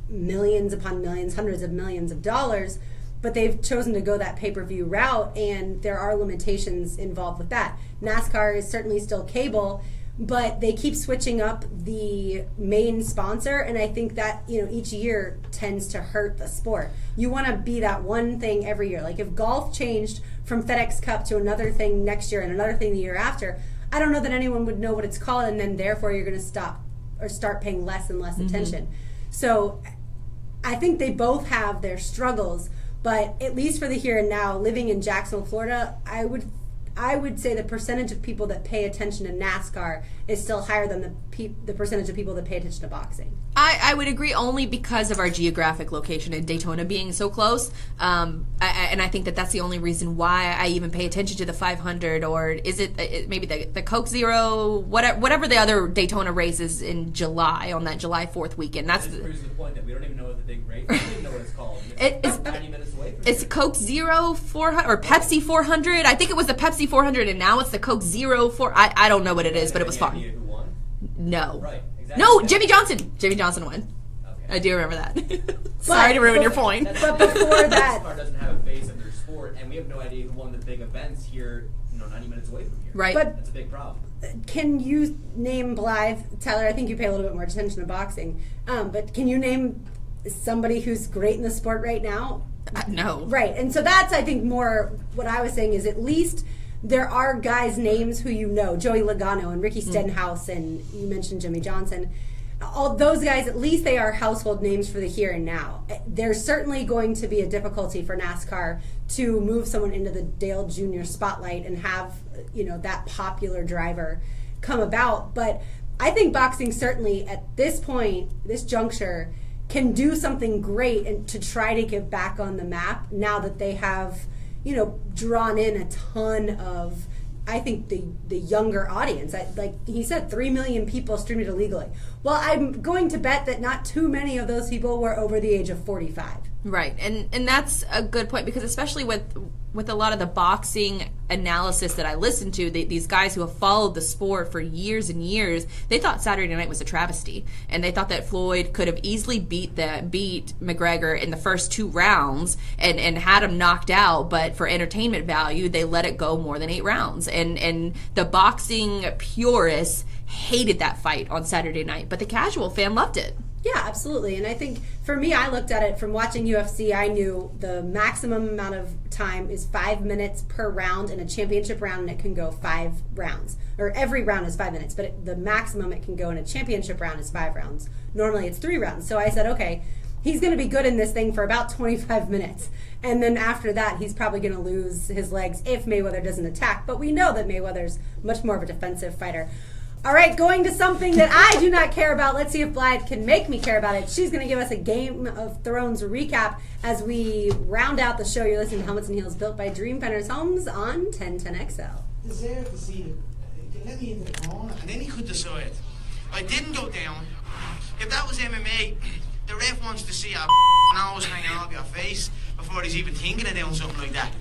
millions upon millions, hundreds of millions of dollars, but they've chosen to go that pay-per-view route, and there are limitations involved with that. NASCAR is certainly still cable, but they keep switching up the main sponsor, and I think that each year tends to hurt the sport. You want to be that one thing every year. Like if golf changed from FedEx Cup to another thing next year and another thing the year after, I don't know that anyone would know what it's called, and then therefore you're going to stop or start paying less and less attention. So I think they both have their struggles, but at least for the here and now, living in Jacksonville, Florida, I would say the percentage of people that pay attention to NASCAR is still higher than the percentage of people that pay attention to boxing. I would agree, only because of our geographic location and Daytona being so close. And I think that's the only reason why I even pay attention to the 500, or is it maybe the Coke Zero, whatever the other Daytona race is in July, on that July 4th weekend. That's proves the point that we don't even know what the big race. We don't even know what it's called. It's 90 minutes away from It's Coke Zero 400 or Pepsi 400. I think it was the Pepsi 400, and now it's the Coke Zero 4. I don't know what it is, but it was fun. Who won? No. Right. Exactly. No, Jimmy Johnson. Jimmy Johnson won. Okay. I do remember that. Sorry to ruin your point. But before that, NASCAR doesn't have a face of their sport, and we have no idea who won the big events here, 90 minutes away from here. Right. But that's a big problem. Can you name Blythe? Tyler, I think you pay a little bit more attention to boxing, but can you name somebody who's great in the sport right now? No. Right, and so that's, I think, more what I was saying is at least there are guys' names who you know, Joey Logano and Ricky Stenhouse, and you mentioned Jimmy Johnson. All those guys, at least they are household names for the here and now. There's certainly going to be a difficulty for NASCAR to move someone into the Dale Jr. spotlight and have, that popular driver come about. But I think boxing certainly at this point, this juncture, can do something great and to try to get back on the map now that they have, drawn in a ton of, I think, the younger audience. Like he said, 3 million people streamed it illegally. Well, I'm going to bet that not too many of those people were over the age of 45. Right, and that's a good point, because especially with with a lot of the boxing analysis that I listened to, these guys who have followed the sport for years and years, they thought Saturday night was a travesty, and they thought that Floyd could have easily beat McGregor in the first 2 rounds and had him knocked out, but for entertainment value, they let it go more than 8 rounds. And the boxing purists hated that fight on Saturday night, but the casual fan loved it. Yeah, absolutely. And I think for me, I looked at it from watching UFC. I knew the maximum amount of time is 5 minutes per round in a championship round, and it can go 5 rounds. Or every round is 5 minutes, but the maximum it can go in a championship round is 5 rounds. Normally it's 3 rounds. So I said, okay, he's going to be good in this thing for about 25 minutes. And then after that, he's probably going to lose his legs if Mayweather doesn't attack. But we know that Mayweather's much more of a defensive fighter. All right, going to something that I do not care about. Let's see if Blythe can make me care about it. She's going to give us a Game of Thrones recap as we round out the show. You're listening to Helmets and Heels, built by Dreamfinders Homes on 1010XL. Deserve to see him. Let me into the corner, and then he could decide. I didn't go down. If that was MMA, the ref wants to see our nose hanging off your face before he's even thinking of doing something like that.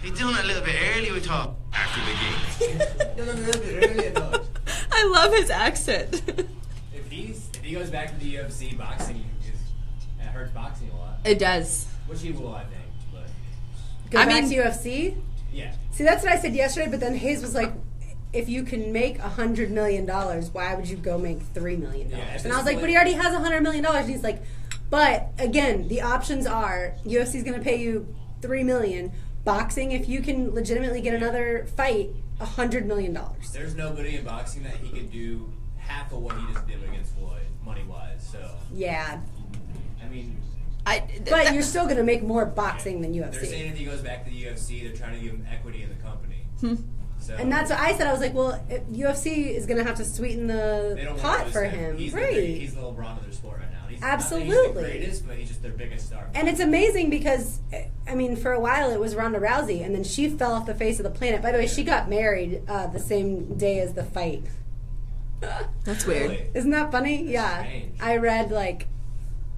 He's doing it a little bit early, we thought. After the game. Doing it a little bit early, I thought. I love his accent. If he goes back to the UFC, boxing it hurts boxing a lot. It does. Which he will, I think. But Go back to UFC? Yeah. See, that's what I said yesterday, but then Hayes was like, if you can make $100 million, why would you go make $3 million? Yeah, and I was like, but he already has $100 million. And he's like, but again, the options are UFC's going to pay you $3 million. Boxing, if you can legitimately get another fight, $100 million. There's nobody in boxing that he could do half of what he just did against Floyd, money-wise. So yeah, I mean, but you're still going to make more boxing than UFC. They're saying if he goes back to the UFC, they're trying to give him equity in the company. So, and that's what I said. I was like, well, UFC is going to have to sweeten the pot for him. He's right. He's the LeBron of their sport right now. He's absolutely not the greatest, but he's just their biggest star. And it's amazing because, I mean, for a while it was Ronda Rousey, and then she fell off the face of the planet. By the way, she got married the same day as the fight. That's weird. Really? Isn't that funny? Yeah. Strange. I read,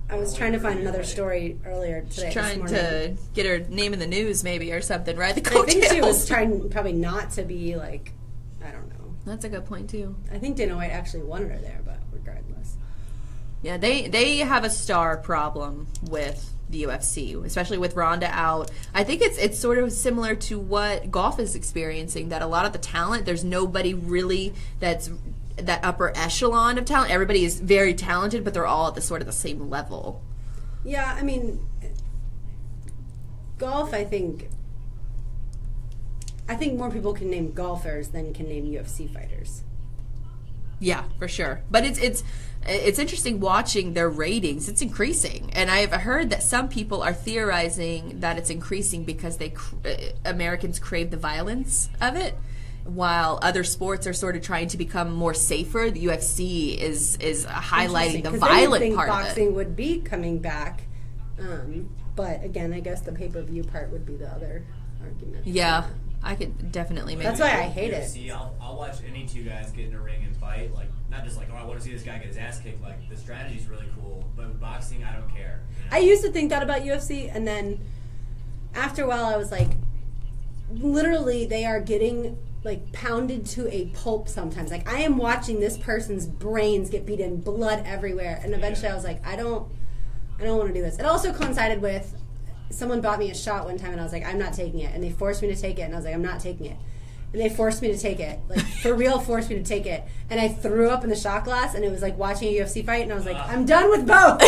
I was trying to find another story earlier today. She's trying to get her name in the news, maybe, or something, right? The I think she was trying probably not to be, I don't know. That's a good point, too. I think Dana White actually wanted her there, but regardless. Yeah, they have a star problem with the UFC, especially with Ronda out. I think it's sort of similar to what golf is experiencing, that a lot of the talent, there's nobody really that's that upper echelon of talent. Everybody is very talented, but they're all at the same level. Yeah, I mean, golf, I think more people can name golfers than can name UFC fighters. Yeah, for sure. But it's interesting watching their ratings. It's increasing, and I've heard that some people are theorizing that it's increasing because Americans crave the violence of it, while other sports are sort of trying to become more safer. The UFC is highlighting the violent part of it. Boxing would be coming back, but again, I guess the pay-per-view part would be the other argument. Yeah. I could definitely make That's why I hate UFC, it. I'll watch any two guys get in a ring and fight. Not just I want to see this guy get his ass kicked. The strategy's really cool, but with boxing, I don't care. You know? I used to think that about UFC, and then after a while, I was like, literally, they are getting pounded to a pulp sometimes. I am watching this person's brains get beaten, blood everywhere, and eventually I was like, I don't want to do this. It also coincided with someone bought me a shot one time, and I was like, I'm not taking it. And they forced me to take it, and I was like, I'm not taking it. And they forced me to take it. For real, forced me to take it. And I threw up in the shot glass, and it was like watching a UFC fight, and I was like, I'm done with both.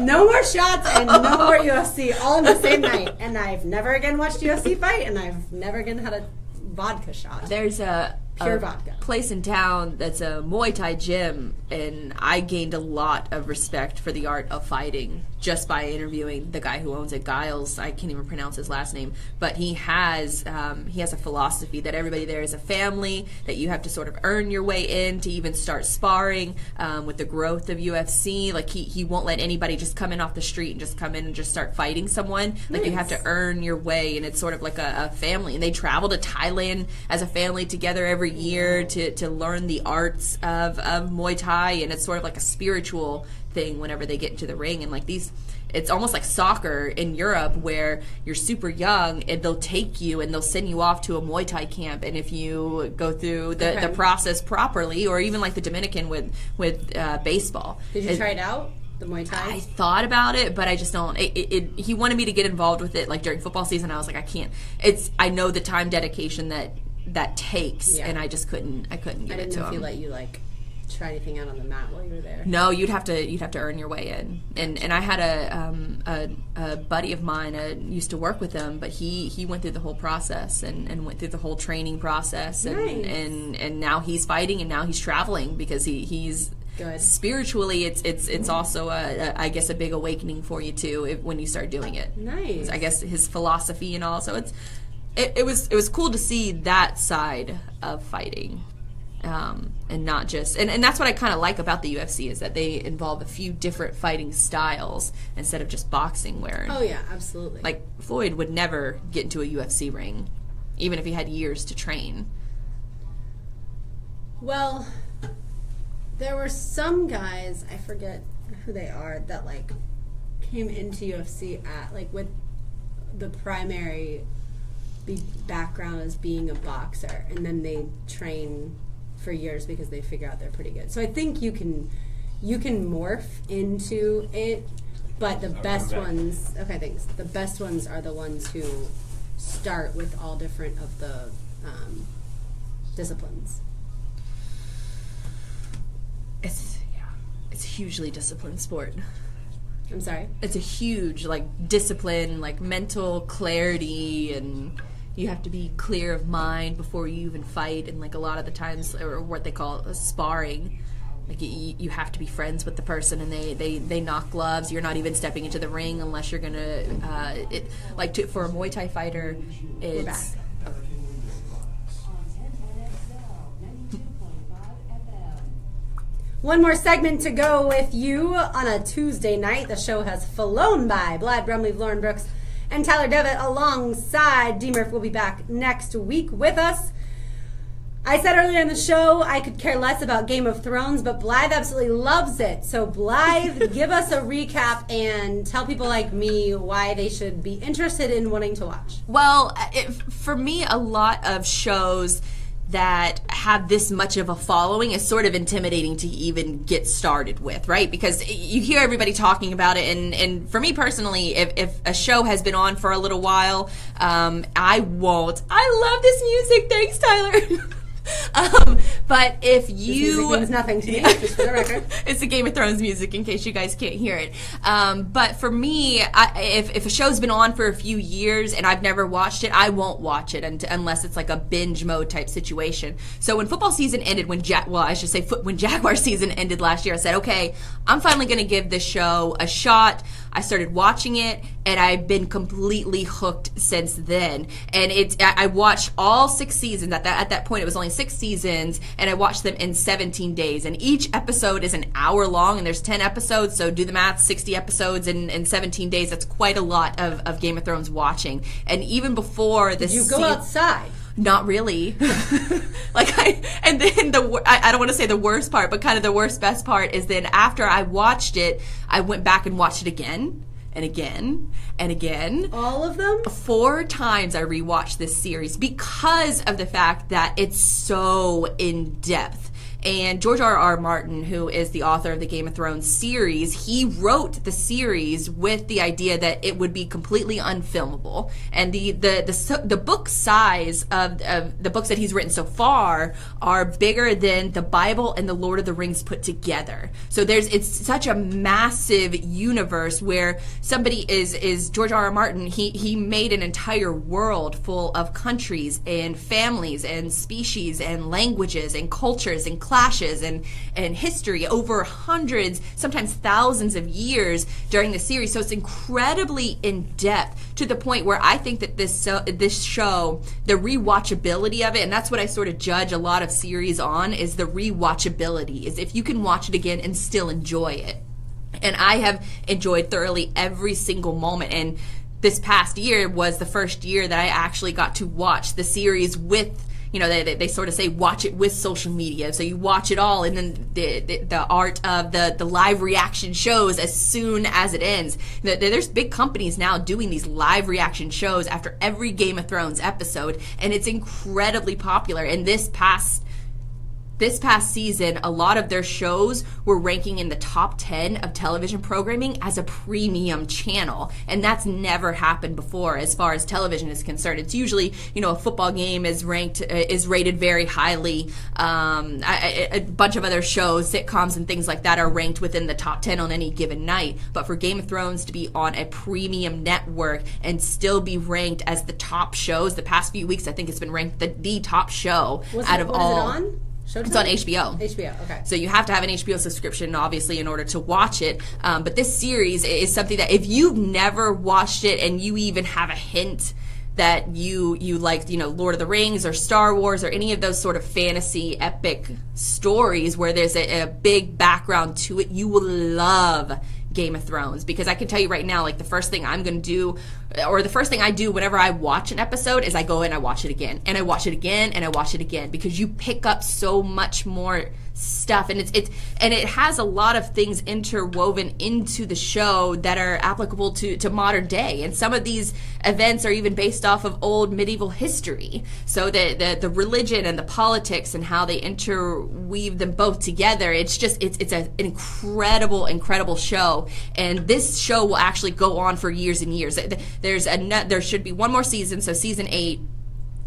No more shots and no more UFC, all in the same night. And I've never again watched UFC fight, and I've never again had a vodka shot. There's a vodka place in town that's a Muay Thai gym, and I gained a lot of respect for the art of fighting just by interviewing the guy who owns it, Giles. I can't even pronounce his last name, but he has a philosophy that everybody there is a family, that you have to sort of earn your way in to even start sparring. With the growth of UFC, he won't let anybody just come in off the street and just come in and just start fighting someone. Nice. You have to earn your way, and it's sort of like a family. And they travel to Thailand as a family together every year to learn the arts of Muay Thai, and it's sort of like a spiritual thing whenever they get into the ring. And it's almost like soccer in Europe where you're super young and they'll take you and they'll send you off to a Muay Thai camp, and if you go through the process properly, or even like the Dominican with baseball. Did you try it out? The Muay Thai? I thought about it, but I just don't. He wanted me to get involved with it like during football season. I was like, I can't. I know the time dedication that takes, and I just couldn't. I couldn't get it to him. I didn't know if he let you like try anything out on the mat while you were there. No, you'd have to earn your way in. And I had a buddy of mine used to work with him, but he went through the whole process and went through the whole training process, and now he's fighting, and now he's traveling because he's. Good. Spiritually, it's also I guess a big awakening for you too when you start doing it. Nice. I guess his philosophy and all. So it was cool to see that side of fighting, and not just and that's what I kind of like about the UFC is that they involve a few different fighting styles instead of just boxing. Where absolutely. Like Floyd would never get into a UFC ring, even if he had years to train. Well. There were some guys, I forget who they are, that like came into UFC at like with the primary background as being a boxer, and then they train for years because they figure out they're pretty good. So I think you can morph into it, but the best ones, the best ones are the ones who start with all different of the disciplines. It's a hugely disciplined sport. I'm sorry? It's a huge, discipline, mental clarity, and you have to be clear of mind before you even fight, and, a lot of the times, or what they call sparring, you have to be friends with the person, and they knock gloves. You're not even stepping into the ring unless you're going to, for a Muay Thai fighter, it's... We're back. One more segment to go with you on a Tuesday night. The show has flown by. Blythe, Brumleve, Lauren Brooks, and Tyler Devitt alongside. D-Murph will be back next week with us. I said earlier in the show I could care less about Game of Thrones, but Blythe absolutely loves it. So Blythe, give us a recap and tell people like me why they should be interested in wanting to watch. Well, for me, a lot of shows that have this much of a following is sort of intimidating to even get started with, right? Because you hear everybody talking about it, and for me personally, if a show has been on for a little while, I won't. I love this music. Thanks, Tyler. But if you... This music means nothing to me, just for the record. It's the Game of Thrones music, in case you guys can't hear it. But for me, if a show's been on for a few years and I've never watched it, I won't watch it unless it's like a binge mode type situation. So when football season ended, when Jaguars season ended last year, I said, okay, I'm finally going to give this show a shot. I started watching it, and I've been completely hooked since then. And I watched all 6 seasons. At that point, it was only 6 seasons, and I watched them in 17 days. And each episode is an hour long, and there's 10 episodes, so do the math, 60 episodes in 17 days. That's quite a lot of Game of Thrones watching. And even before this... Did you go outside? Not really. And then I don't want to say the worst part, but kind of the best part is then after I watched it, I went back and watched it again and again and again. All of them? 4 times I rewatched this series because of the fact that it's so in-depth. And George R.R. Martin, who is the author of the Game of Thrones series, he wrote the series with the idea that it would be completely unfilmable. And the book size of the books that he's written so far are bigger than the Bible and the Lord of the Rings put together. So it's such a massive universe where somebody is George R.R. Martin. He made an entire world full of countries and families and species and languages and cultures and clashes and history over hundreds, sometimes thousands of years during the series. So it's incredibly in-depth to the point where I think that this show, the rewatchability of it, and that's what I sort of judge a lot of series on, is the rewatchability, is if you can watch it again and still enjoy it. And I have enjoyed thoroughly every single moment. And this past year was the first year that I actually got to watch the series with they sort of say watch it with social media. So you watch it all, and then the art of the live reaction shows as soon as it ends. There's big companies now doing these live reaction shows after every Game of Thrones episode, and it's incredibly popular. And this past season, a lot of their shows were ranking in the top 10 of television programming as a premium channel. And that's never happened before as far as television is concerned. It's usually, a football game is rated very highly. A bunch of other shows, sitcoms and things like that are ranked within the top 10 on any given night. But for Game of Thrones to be on a premium network and still be ranked as the top shows, the past few weeks I think it's been ranked the top show out of all. Is it on? Showtime? It's on HBO. HBO, okay. So you have to have an HBO subscription, obviously, in order to watch it. But this series is something that if you've never watched it and you even have a hint that you like, Lord of the Rings or Star Wars or any of those sort of fantasy epic stories where there's a big background to it, you will love Game of Thrones. Because I can tell you right now, like, the first thing I'm going to do, or the first thing I do whenever I watch an episode, is I go and I watch it again, and I watch it again, and I watch it again, because you pick up so much more stuff, and it has a lot of things interwoven into the show that are applicable to modern day, and some of these events are even based off of old medieval history. So the religion and the politics and how they interweave them both together, it's an incredible show, and this show will actually go on for years and years. There should be one more season, so season 8,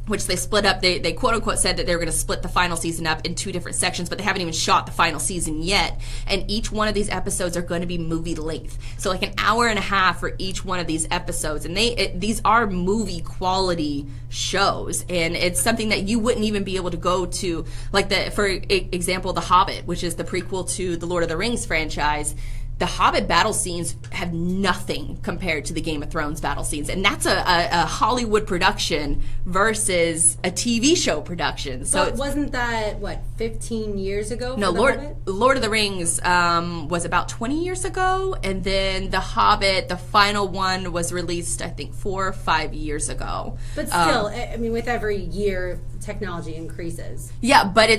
which they split up. They quote unquote said that they were going to split the final season up in 2 different sections, but they haven't even shot the final season yet. And each one of these episodes are going to be movie length, so like an hour and a half for each one of these episodes. And these are movie quality shows, and it's something that you wouldn't even be able to go to, like for example, The Hobbit, which is the prequel to the Lord of the Rings franchise. The Hobbit battle scenes have nothing compared to the Game of Thrones battle scenes. And that's a Hollywood production versus a TV show production. So but wasn't that, 15 years ago? No, Lord of the Rings was about 20 years ago. And then The Hobbit, the final one, was released, I think, 4 or 5 years ago. But still, with every year, technology increases. Yeah, but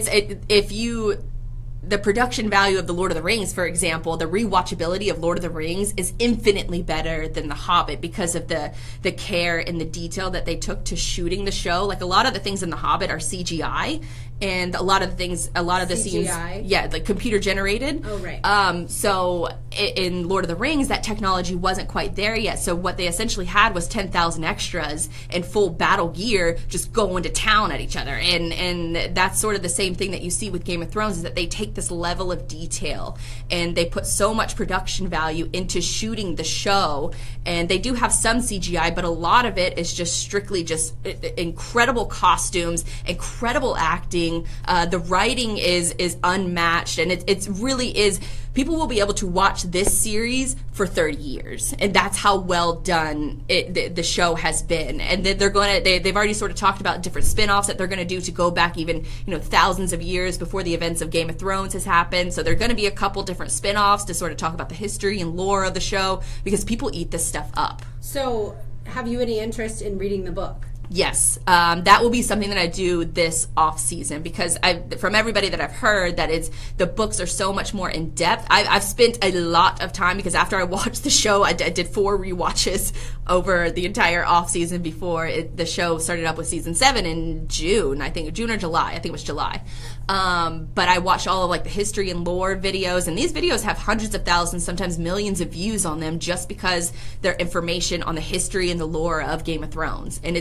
the production value of The Lord of the Rings, for example, the rewatchability of Lord of the Rings is infinitely better than The Hobbit because of the care and the detail that they took to shooting the show. Like, a lot of the things in The Hobbit are CGI, and a lot of the scenes, like computer generated. Oh, right. So in Lord of the Rings, that technology wasn't quite there yet. So what they essentially had was 10,000 extras in full battle gear just going to town at each other. And that's sort of the same thing that you see with Game of Thrones, is that they take this level of detail and they put so much production value into shooting the show. And they do have some CGI, but a lot of it is just strictly just incredible costumes, incredible acting. The writing is unmatched, and it really is. People will be able to watch this series for 30 years, and that's how well done the show has been. And then they've already sort of talked about different spin-offs that they're going to do to go back even thousands of years before the events of Game of Thrones has happened. So there are going to be a couple different spin-offs to sort of talk about the history and lore of the show, because people eat this stuff up. So have you any interest in reading the book? Yes, that will be something that I do this off season, because from everybody that I've heard, that the books are so much more in depth. I've spent a lot of time, because after I watched the show, I did 4 rewatches over the entire off season before the show started up with season 7 in June. I think June or July. I think it was July. But I watched all of like the history and lore videos, and these videos have hundreds of thousands, sometimes millions of views on them, just because they're information on the history and the lore of Game of Thrones. And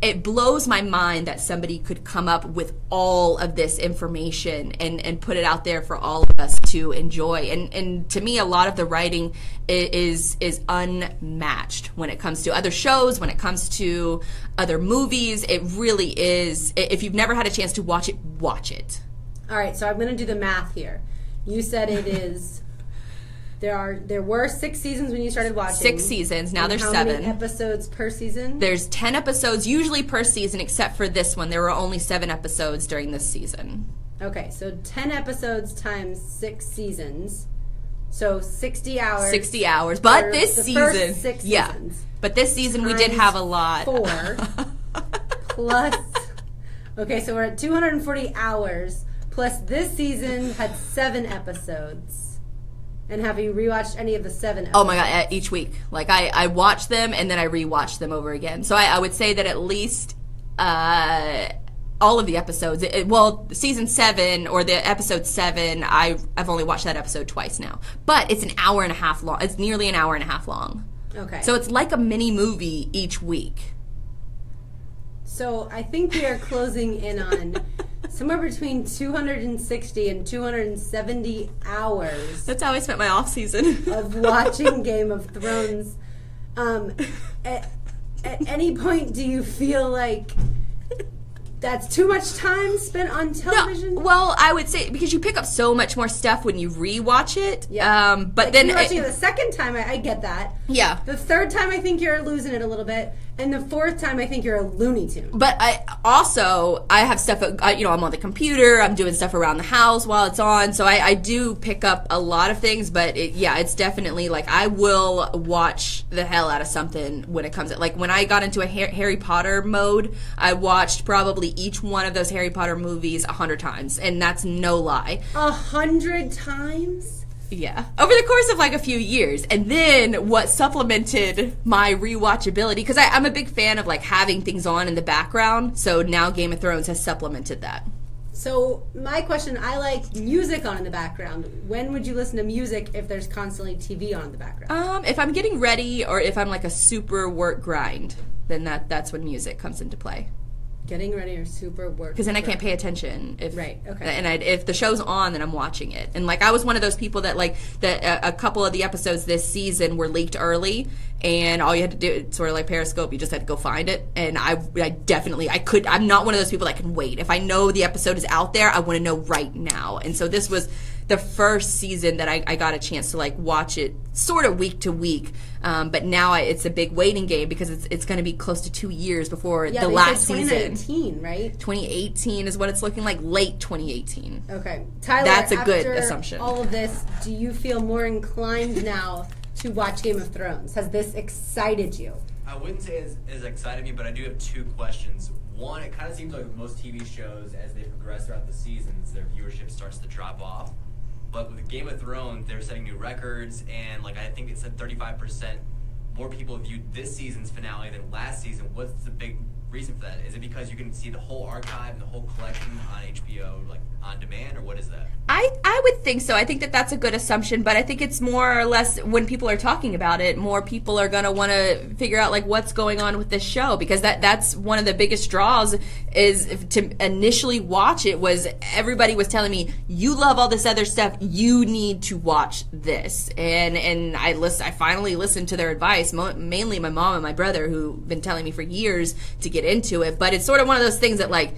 it blows my mind that somebody could come up with all of this information and put it out there for all of us to enjoy. And to me, a lot of the writing is unmatched when it comes to other shows, when it comes to other movies. It really is. If you've never had a chance to watch it, watch it. All right, so I'm going to do the math here. You said it is... There were 6 seasons when you started watching. 6 seasons. Now there's 7. How many episodes per season? There's 10 episodes usually per season, except for this one. There were only 7 episodes during this season. Okay, so 10 episodes times 6 seasons. So 60 hours. 60 hours. But this season, first 6 seasons. But this season we did have a lot. 4 plus. Okay, so we're at 240 hours, plus this season had 7 episodes. And have you rewatched any of the 7 episodes? Oh my god, each week. Like, I watch them and then I rewatch them over again. So I would say that at least all of the episodes, season 7 or the episode 7, I've only watched that episode twice now. But it's an hour and a half long. It's nearly an hour and a half long. Okay. So it's like a mini movie each week. So I think we are closing in on somewhere between 260 and 270 hours. That's how I spent my off season of watching Game of Thrones. At any point, do you feel like that's too much time spent on television? No, well, I would say because you pick up so much more stuff when you rewatch it. Yeah. But like then watching it the second time, I get that. Yeah. The third time, I think you're losing it a little bit. And the fourth time, I think you're a Looney Tune. But I have stuff, I'm on the computer, I'm doing stuff around the house while it's on, so I do pick up a lot of things, but it's definitely, like, I will watch the hell out of something when it comes, like, when I got into a Harry Potter mode, I watched probably each one of those Harry Potter movies 100 times, and that's no lie. 100 times? Yeah. Over the course of like a few years. And then what supplemented my rewatchability, because I'm a big fan of like having things on in the background, so now Game of Thrones has supplemented that. So my question, I like music on in the background. When would you listen to music if there's constantly TV on in the background? If I'm getting ready or if I'm like a super work grind, then that's when music comes into play. Getting ready or super work. Because then I can't pay attention. Right, okay. And if the show's on, then I'm watching it. And, like, I was one of those people that, like, a couple of the episodes this season were leaked early, and all you had to do, it's sort of like Periscope, you just had to go find it. And I'm not one of those people that can wait. If I know the episode is out there, I want to know right now. And so this was the first season that I got a chance to, like, watch it sort of week to week. But now it's a big waiting game because it's going to be close to 2 years before the last season. 2019, right? 2018 is what it's looking like, late 2018. Okay. Tyler, that's a good after assumption. All of this, do you feel more inclined now to watch Game of Thrones? Has this excited you? I wouldn't say it's excited me, but I do have 2 questions. One, it kind of seems like with most TV shows, as they progress throughout the seasons, their viewership starts to drop off. But with Game of Thrones, they're setting new records, and like I think it said 35% more people viewed this season's finale than last season. What's the big reason for that? Is it because you can see the whole archive and the whole collection on HBO, like on demand, or what is that? I would think so. I think that's a good assumption, but I think it's more or less when people are talking about it, more people are going to want to figure out like what's going on with this show, because that's one of the biggest draws is to initially watch it was everybody was telling me, you love all this other stuff, you need to watch this. And I finally listened to their advice, mainly my mom and my brother, who've been telling me for years to get into it. But it's sort of one of those things that like,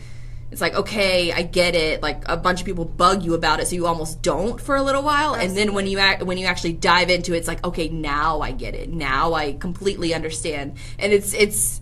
it's like, okay, I get it. Like a bunch of people bug you about it, so you almost don't for a little while. Absolutely. And then when you actually dive into it, it's like, okay, now I get it. Now I completely understand. And it's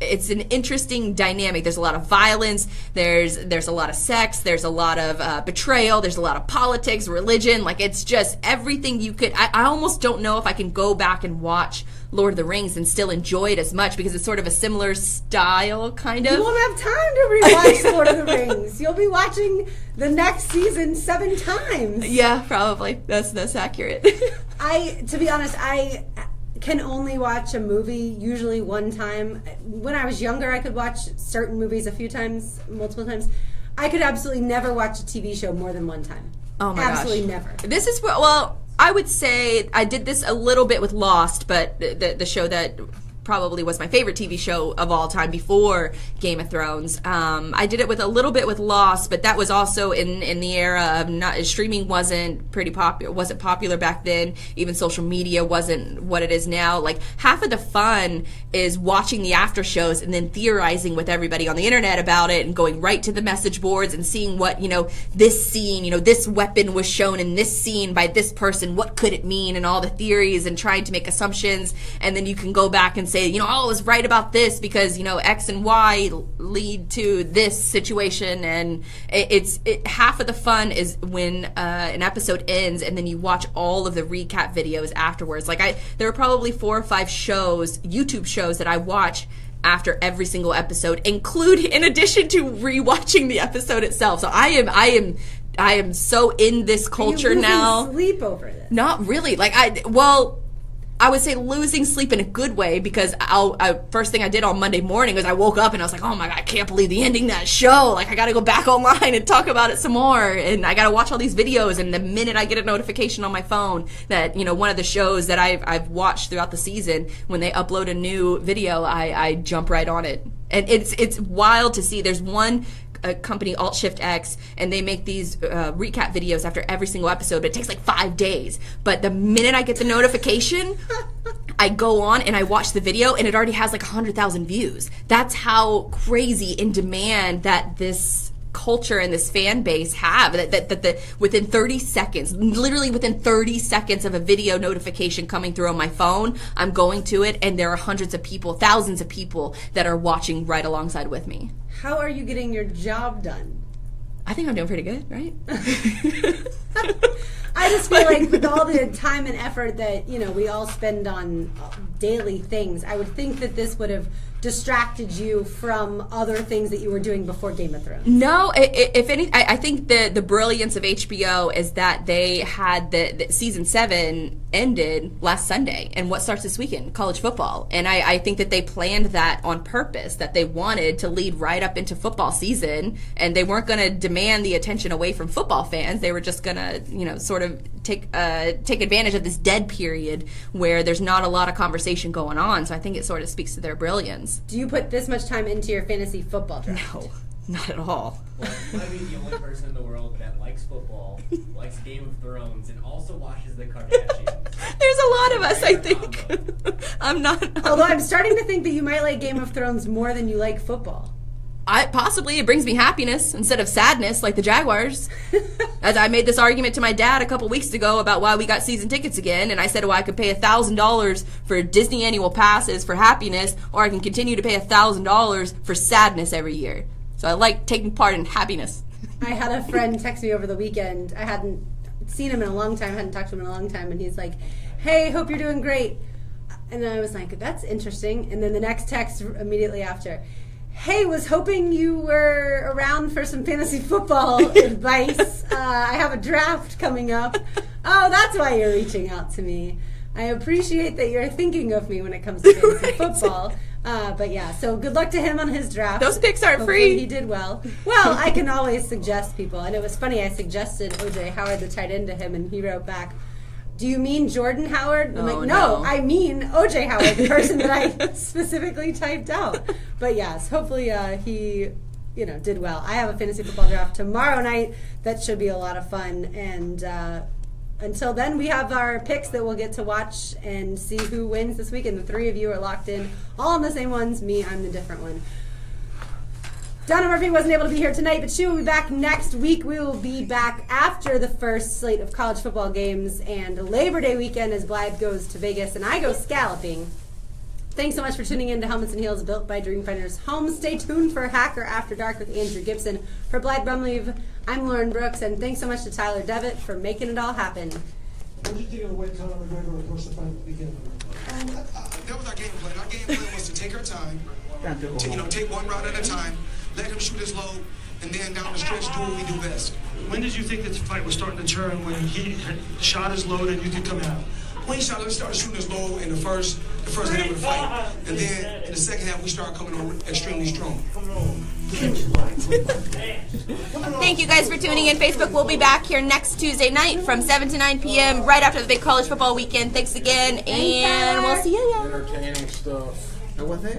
an interesting dynamic. There's a lot of violence. There's a lot of sex. There's a lot of betrayal. There's a lot of politics, religion. Like it's just everything you could. I almost don't know if I can go back and watch Lord of the Rings and still enjoy it as much because it's sort of a similar style, kind of. You won't have time to rewatch Lord of the Rings. You'll be watching the next season 7 times. Yeah, probably. That's accurate. To be honest, I can only watch a movie usually one time. When I was younger, I could watch certain movies a few times, multiple times. I could absolutely never watch a TV show more than one time. Oh my absolutely gosh. Never. This is I would say I did this a little bit with Lost, but the show that probably was my favorite TV show of all time before Game of Thrones. I did it with a little bit with Lost, but that was also in the era of streaming wasn't popular back then. Even social media wasn't what it is now. Like half of the fun is watching the after shows and then theorizing with everybody on the internet about it and going right to the message boards and seeing what, this scene, this weapon was shown in this scene by this person. What could it mean? And all the theories and trying to make assumptions. And then you can go back and say, I was right about this because, X and Y lead to this situation. And half of the fun is when an episode ends and then you watch all of the recap videos afterwards. Like there were probably 4 or 5 shows, YouTube shows that I watch after every single episode, in addition to rewatching the episode itself. So I am so in this culture Are you now. losing sleep over this? Not really. I would say losing sleep in a good way, because first thing I did on Monday morning was I woke up and I was like, oh my God, I can't believe the ending of that show. Like, I got to go back online and talk about it some more. And I got to watch all these videos. And the minute I get a notification on my phone that, one of the shows that I've watched throughout the season, when they upload a new video, I jump right on it. And it's wild to see. There's one company, Alt Shift X, and they make these recap videos after every single episode, but it takes like 5 days. But the minute I get the notification, I go on and I watch the video, and it already has like 100,000 views. That's how crazy in demand that this culture and this fan base have, that within 30 seconds, literally within 30 seconds of a video notification coming through on my phone, I'm going to it, and there are hundreds of people, thousands of people that are watching right alongside with me. How are you getting your job done? I think I'm doing pretty good, right? I just feel like with all the time and effort that, we all spend on daily things, I would think that this would have distracted you from other things that you were doing before Game of Thrones. No, if any, I think the brilliance of HBO is that they had the season 7 ended last Sunday, and what starts this weekend? College football. And I think that they planned that on purpose, that they wanted to lead right up into football season, and they weren't going to demand the attention away from football fans. They were just going to, sort of take advantage of this dead period where there's not a lot of conversation going on. So I think it sort of speaks to their brilliance. Do you put this much time into your fantasy football draft? No, not at all. Well, you might be the only person in the world that likes football, likes Game of Thrones, and also watches the Kardashians. There's a lot of us, I think. I'm not. Although I'm starting to think that you might like Game of Thrones more than you like football. Possibly it brings me happiness instead of sadness, like the Jaguars. As I made this argument to my dad a couple weeks ago about why we got season tickets again, and I said, well, I could pay $1,000 for Disney annual passes for happiness, or I can continue to pay $1,000 for sadness every year. So I like taking part in happiness. I had a friend text me over the weekend. I hadn't seen him in a long time, hadn't talked to him in a long time, and he's like, hey, hope you're doing great. And I was like, that's interesting. And then the next text immediately after, hey, was hoping you were around for some fantasy football advice. I have a draft coming up. Oh, that's why you're reaching out to me. I appreciate that you're thinking of me when it comes to fantasy football. But yeah, so good luck to him on his draft. Those picks aren't Hopefully free. He did well. Well, I can always suggest people. And it was funny, I suggested O.J. Howard, the tight end, to him, and he wrote back, do you mean Jordan Howard? I'm like, no, I mean O.J. Howard, the person that I specifically typed out. But yes, hopefully he, did well. I have a fantasy football draft tomorrow night. That should be a lot of fun. And until then, we have our picks that we'll get to watch and see who wins this week. And the three of you are locked in, all on the same ones. Me, I'm the different one. Donna Murphy wasn't able to be here tonight, but she will be back next week. We will be back after the first slate of college football games and Labor Day weekend as Blythe goes to Vegas and I go scalloping. Thanks so much for tuning in to Helmets and Heels, built by Dreamfinders Homes. Stay tuned for Hacker After Dark with Andrew Gibson. For Blythe Brumleve, I'm Lauren Brooks, and thanks so much to Tyler Devitt for making it all happen. What did you think of the way Conor McGregor approached the fight weekend? That was our game plan. Our game plan was to take our time, take one round at a time, let him shoot his load, and then down the stretch do what we do best. When did you think that the fight was starting to turn, when he had shot his load and you could come out? When he started shooting his load in the first half of the fight, and then in the second half we started coming on extremely strong. Thank you guys for tuning in. Facebook will be back here next Tuesday night from 7 to 9 p.m. right after the big college football weekend. Thanks again, and we'll see you. Entertaining stuff. And with